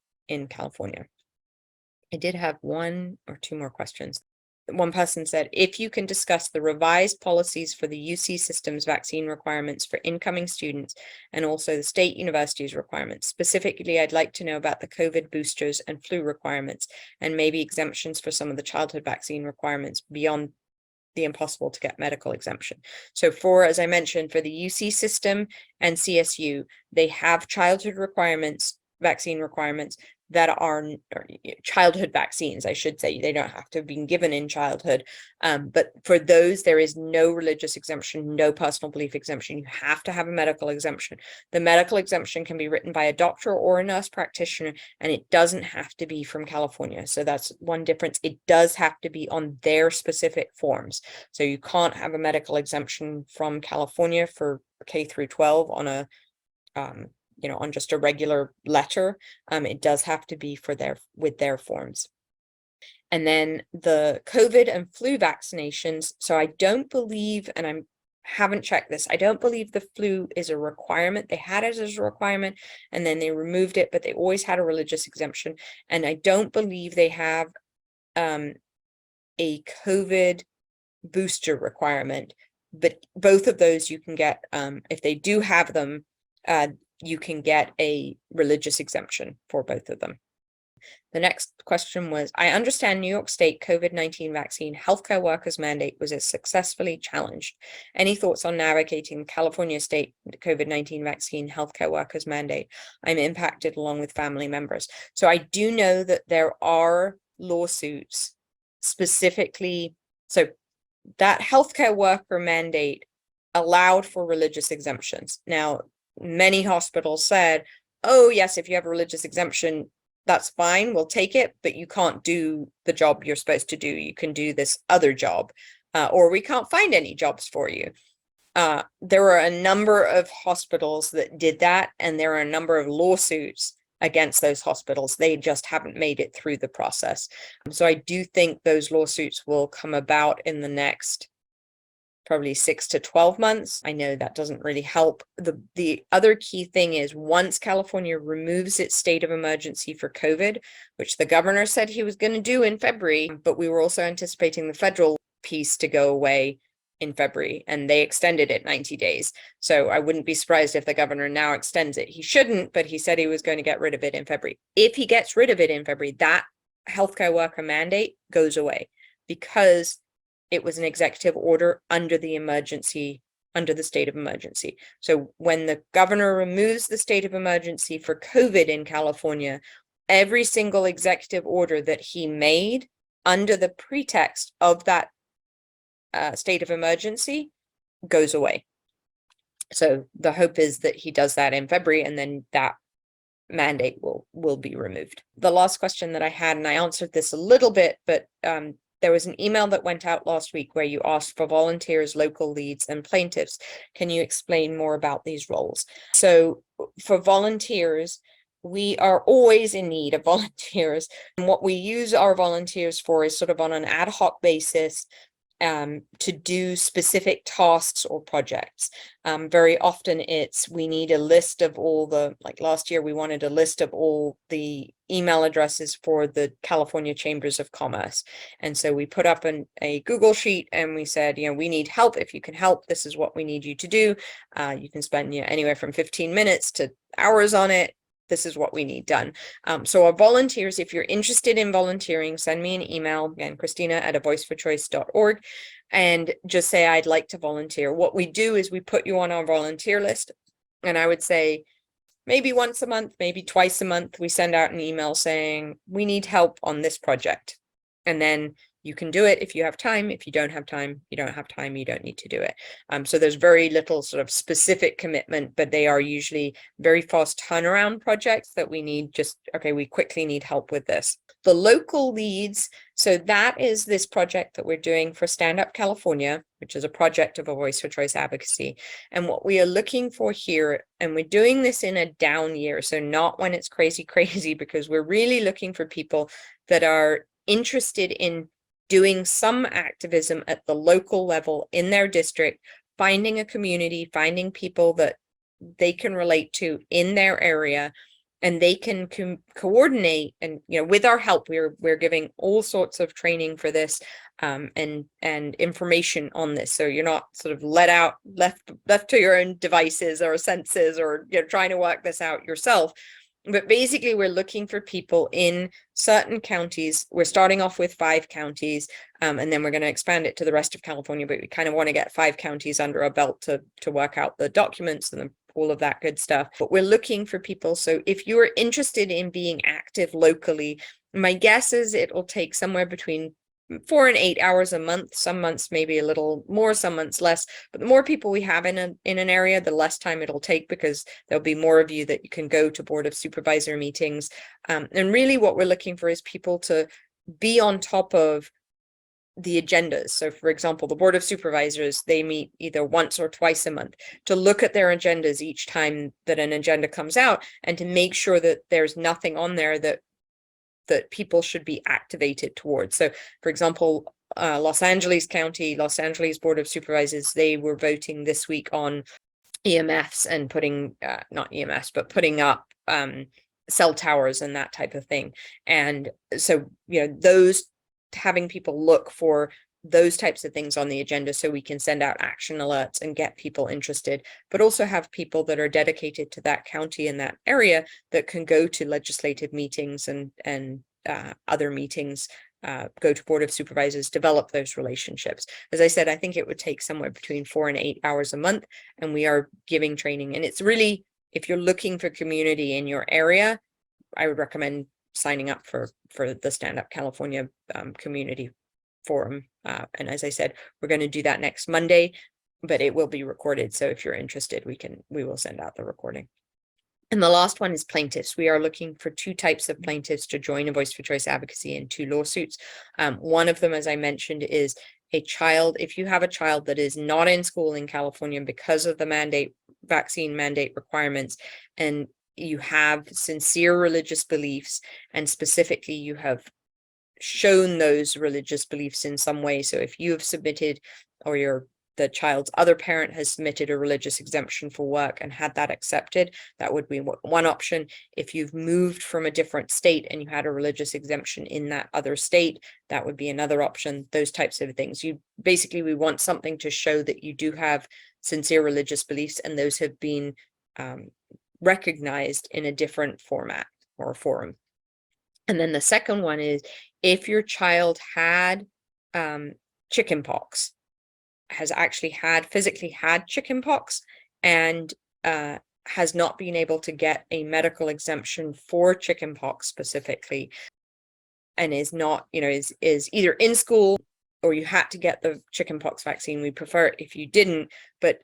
California. I did have one or two more questions. One person said, if you can discuss the revised policies for the UC system's vaccine requirements for incoming students and also the state universities requirements. Specifically, I'd like to know about the COVID boosters and flu requirements and maybe exemptions for some of the childhood vaccine requirements beyond the impossible to get medical exemption. So for, as I mentioned, for the UC system and CSU, they have childhood requirements, vaccine requirements that are childhood vaccines, I should say. They don't have to have been given in childhood. But for those, there is no religious exemption, no personal belief exemption. You have to have a medical exemption. The medical exemption can be written by a doctor or a nurse practitioner, and it doesn't have to be from California. So that's one difference. It does have to be on their specific forms. So you can't have a medical exemption from California for K through 12 on a on just a regular letter. It does have to be for with their forms. And then the COVID and flu vaccinations. So I don't believe, and I haven't checked this, I don't believe the flu is a requirement. They had it as a requirement and then they removed it, but they always had a religious exemption. And I don't believe they have a COVID booster requirement, but both of those you can get, if they do have them, you can get a religious exemption for both of them. The next question was, I understand New York State COVID-19 vaccine healthcare workers mandate was successfully challenged. Any thoughts on navigating California State COVID-19 vaccine healthcare workers mandate? I'm impacted along with family members. So I do know that there are lawsuits specifically. So that healthcare worker mandate allowed for religious exemptions. Now, many hospitals said, oh, yes, if you have a religious exemption, that's fine, we'll take it, but you can't do the job you're supposed to do. You can do this other job, or we can't find any jobs for you. There were a number of hospitals that did that, and there are a number of lawsuits against those hospitals. They just haven't made it through the process. So I do think those lawsuits will come about in the next probably 6 to 12 months. I know that doesn't really help. The other key thing is once California removes its state of emergency for COVID, which the governor said he was going to do in February, but we were also anticipating the federal piece to go away in February, and they extended it 90 days. So I wouldn't be surprised if the governor now extends it. He shouldn't, but he said he was going to get rid of it in February. If he gets rid of it in February, that healthcare worker mandate goes away because it was an executive order under the state of emergency. So when the governor removes the state of emergency for COVID in California, every single executive order that he made under the pretext of that state of emergency goes away. So the hope is that he does that in February, and then that mandate will be removed. The last question that I had, and I answered this a little bit, but there was an email that went out last week where you asked for volunteers, local leads, and plaintiffs. Can you explain more about these roles? So for volunteers, we are always in need of volunteers. And what we use our volunteers for is sort of on an ad hoc basis to do specific tasks or projects. Very often we need a list of all like last year, we wanted a list of all the email addresses for the California Chambers of Commerce. And so we put up a Google sheet and we said, we need help. If you can help, this is what we need you to do. You can spend anywhere from 15 minutes to hours on it. This is what we need done. So our volunteers, if you're interested in volunteering, send me an email, again, Christina@avoiceforchoice.org, and just say, I'd like to volunteer. What we do is we put you on our volunteer list. And I would say maybe once a month, maybe twice a month, we send out an email saying, we need help on this project. And then you can do it if you have time. If you don't have time, you don't have time, you don't need to do it. So there's very little sort of specific commitment, but they are usually very fast turnaround projects that we need we quickly need help with this. The local leads, so that is this project that we're doing for Stand Up California, which is a project of a Voice for Choice advocacy. And what we are looking for here, and we're doing this in a down year, so not when it's crazy, because we're really looking for people that are interested in doing some activism at the local level in their district, finding a community, finding people that they can relate to in their area, and they can coordinate. And with our help, we're giving all sorts of training for this and information on this. So you're not sort of left to your own devices or senses, or trying to work this out yourself. But basically, we're looking for people in certain counties. We're starting off with 5 counties, and then we're going to expand it to the rest of California. But we kind of want to get 5 counties under a belt to work out the documents and all of that good stuff. But we're looking for people. So if you're interested in being active locally, my guess is it will take somewhere between 4 and 8 hours a month. Some months maybe a little more, some months less, but the more people we have in an area, the less time it'll take, because there'll be more of you that you can go to Board of Supervisor meetings. And really what we're looking for is people to be on top of the agendas. So for example, the Board of Supervisors, they meet either once or twice a month to look at their agendas each time that an agenda comes out, and to make sure that there's nothing on there that people should be activated towards. So for example, Los Angeles County, Los Angeles Board of Supervisors, they were voting this week on EMFs and putting, not EMFs, but putting up cell towers and that type of thing. And so, those, having people look for those types of things on the agenda so we can send out action alerts and get people interested, but also have people that are dedicated to that county in that area that can go to legislative meetings and other meetings, go to Board of Supervisors, develop those relationships. As I said, I think it would take somewhere between 4 and 8 hours a month, and we are giving training. And it's really, if you're looking for community in your area, I would recommend signing up for the Stand Up California community forum. And as I said, we're going to do that next Monday, but it will be recorded. So if you're interested, we will send out the recording. And the last one is plaintiffs. We are looking for 2 types of plaintiffs to join a Voice for Choice advocacy in 2 lawsuits. One of them, as I mentioned, is a child. If you have a child that is not in school in California because of the vaccine mandate requirements, and you have sincere religious beliefs, and specifically you have shown those religious beliefs in some way. So if you have submitted, or the child's other parent has submitted a religious exemption for work and had that accepted, that would be one option. If you've moved from a different state and you had a religious exemption in that other state, that would be another option. Those types of things. We want something to show that you do have sincere religious beliefs, and those have been recognized in a different format or forum. And then the second one is, if your child had chickenpox, has actually physically had chickenpox, and has not been able to get a medical exemption for chickenpox specifically, and is not, is either in school or you had to get the chickenpox vaccine. We prefer it if you didn't, but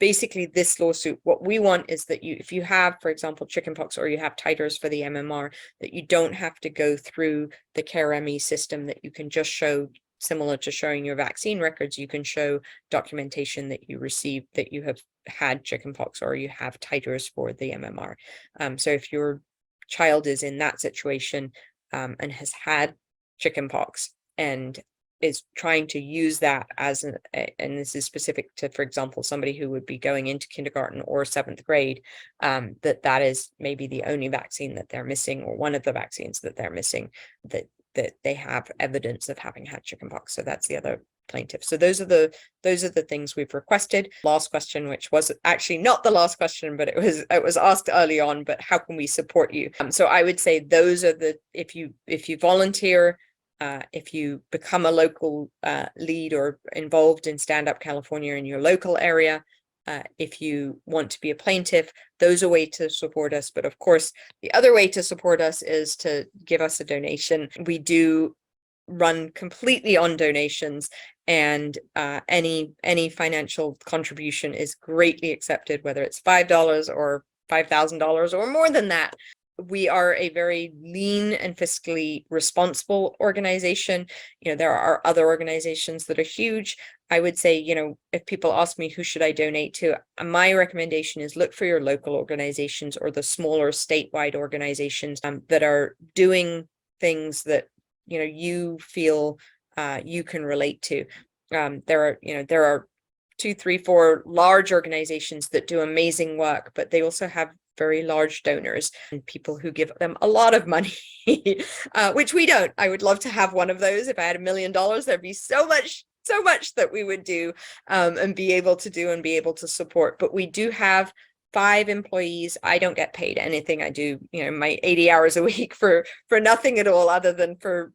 basically this lawsuit, what we want is that if you have, for example, chickenpox, or you have titers for the MMR, that you don't have to go through the CARE-ME system, that you can just show, similar to showing your vaccine records, you can show documentation that you received, that you have had chickenpox or you have titers for the MMR. So if your child is in that situation and has had chickenpox and is trying to use that as and this is specific to, for example, somebody who would be going into kindergarten or 7th grade, that is maybe the only vaccine that they're missing, or one of the vaccines that they're missing, that they have evidence of having had chickenpox. So that's the other plaintiff. So those are the things we've requested. Last question, which was actually not the last question, but it was asked early on, but how can we support you? So I would say those are if you volunteer, if you become a local lead or involved in Stand Up California in your local area, if you want to be a plaintiff, those are ways to support us. But of course, the other way to support us is to give us a donation. We do run completely on donations, and any financial contribution is greatly accepted, whether it's $5 or $5,000 or more than that. We are a very lean and fiscally responsible organization. There are other organizations that are huge. I would say, if people ask me who should I donate to, my recommendation is look for your local organizations or the smaller statewide organizations that are doing things that you feel you can relate to. There are 2, 3, 4 large organizations that do amazing work, but they also have very large donors and people who give them a lot of money, which we don't. I would love to have one of those. If I had $1 million, there'd be so much that we would do and be able to do and be able to support. But we do have 5 employees, I don't get paid anything. I do, my 80 hours a week for nothing at all, other than for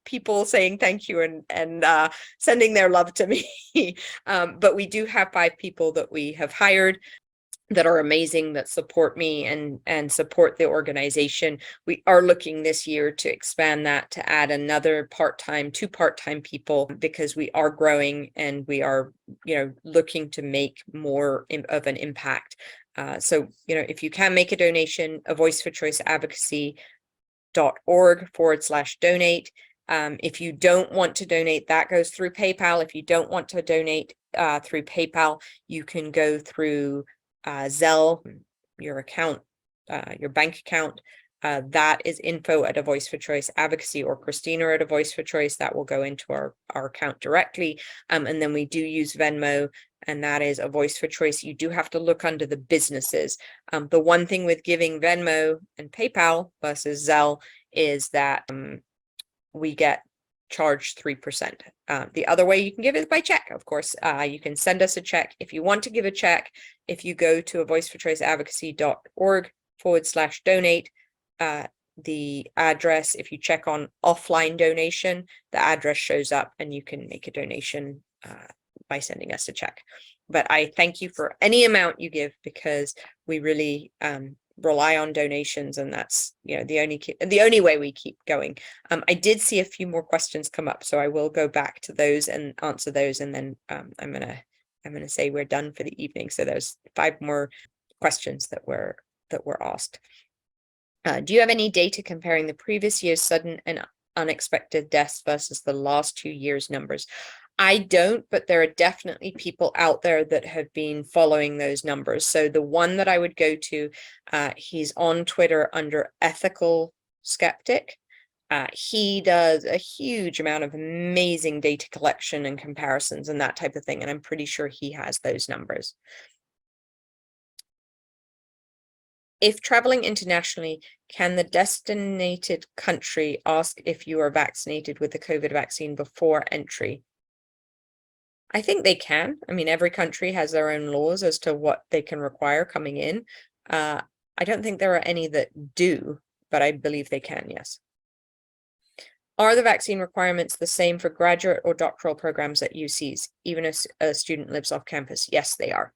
people saying thank you and sending their love to me. But we do have 5 people that we have hired that are amazing, that support me and support the organization. We are looking this year to expand that, to add another 2 part-time people, because we are growing and we are, looking to make more of an impact. So, if you can make a donation, a voice for choice advocacy.org/donate. If you don't want to donate, that goes through PayPal. If you don't want to donate through PayPal, you can go through Zelle, your account, your bank account. That is info at a voice for choice advocacy, or Christina at a voice for choice. That will go into our account directly. And then we do use Venmo, and that is a voice for choice. You do have to look under the businesses. The one thing with giving Venmo and PayPal versus Zelle is that we get charged 3%. The other way you can give is by check, of course. You can send us a check. If you want to give a check, if you go to a voiceforchoiceadvocacy.org/donate, the address, if you check on offline donation, the address shows up and you can make a donation by sending us a check. But I thank you for any amount you give, because we really rely on donations, and that's the only way we keep going. I did see a few more questions come up, so I will go back to those and answer those, and then I'm gonna say we're done for the evening. So there's 5 more questions that were asked. Do you have any data comparing the previous year's sudden and unexpected deaths versus the last 2 years' numbers? I don't, but there are definitely people out there that have been following those numbers. So the one that I would go to, he's on Twitter under Ethical Skeptic. He does a huge amount of amazing data collection and comparisons and that type of thing, and I'm pretty sure he has those numbers. If traveling internationally, can the designated country ask if you are vaccinated with the COVID vaccine before entry? I think they can. I mean, every country has their own laws as to what they can require coming in. I don't think there are any that do, but I believe they can, yes. Are the vaccine requirements the same for graduate or doctoral programs at UCs, even if a student lives off campus? Yes, they are.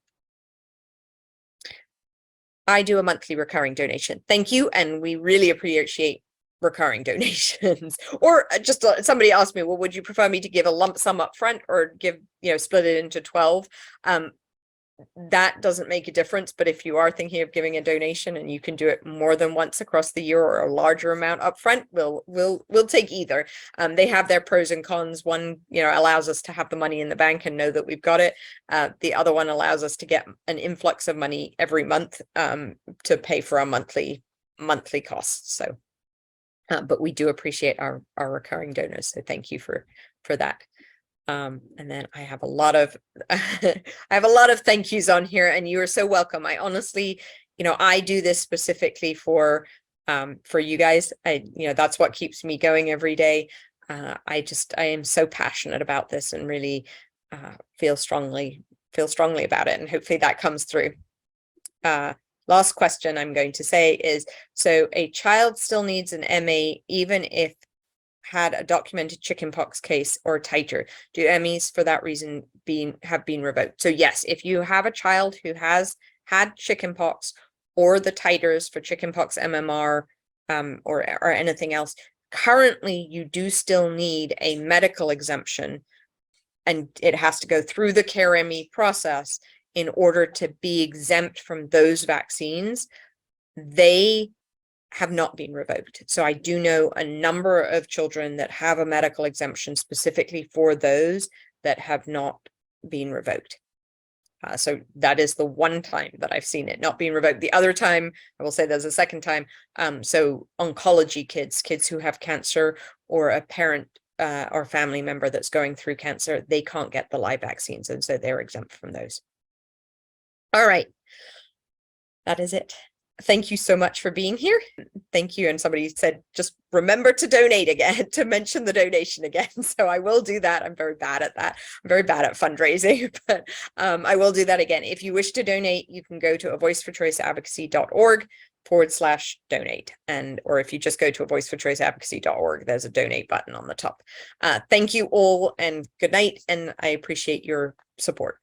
I do a monthly recurring donation. Thank you, and we really appreciate recurring donations. Or just somebody asked me, well, would you prefer me to give a lump sum up front or give, split it into 12? That doesn't make a difference, but if you are thinking of giving a donation and you can do it more than once across the year, or a larger amount up front, we'll take either. They have their pros and cons. One, allows us to have the money in the bank and know that we've got it. The other one allows us to get an influx of money every month to pay for our monthly costs. So but we do appreciate our recurring donors, so thank you for that. And then I have a lot of thank yous on here, and you are so welcome. I honestly, I do this specifically for you guys. That's what keeps me going every day. I am so passionate about this, and really feel strongly about it, and hopefully that comes through. Last question I'm going to say is, so a child still needs an MA even if had a documented chickenpox case or titer? Do MEs for that reason have been revoked? So yes, if you have a child who has had chickenpox or the titers for chickenpox MMR or anything else, currently you do still need a medical exemption, and it has to go through the CARE ME process in order to be exempt from those vaccines. They have not been revoked. So I do know a number of children that have a medical exemption specifically for those that have not been revoked. So that is the one time that I've seen it not being revoked. The other time, I will say there's a second time. So oncology kids who have cancer, or a parent or family member that's going through cancer, they can't get the live vaccines, and so they're exempt from those. All right. That is it. thank you so much for being here. Thank you. And somebody said, just remember to donate again, to mention the donation again. So I will do that. I'm very bad at that. I'm very bad at fundraising, but I will do that again. If you wish to donate, you can go to avoiceforchoiceadvocacy.org/donate. And, or if you just go to avoiceforchoiceadvocacy.org, there's a donate button on the top. Thank you all and good night. And I appreciate your support.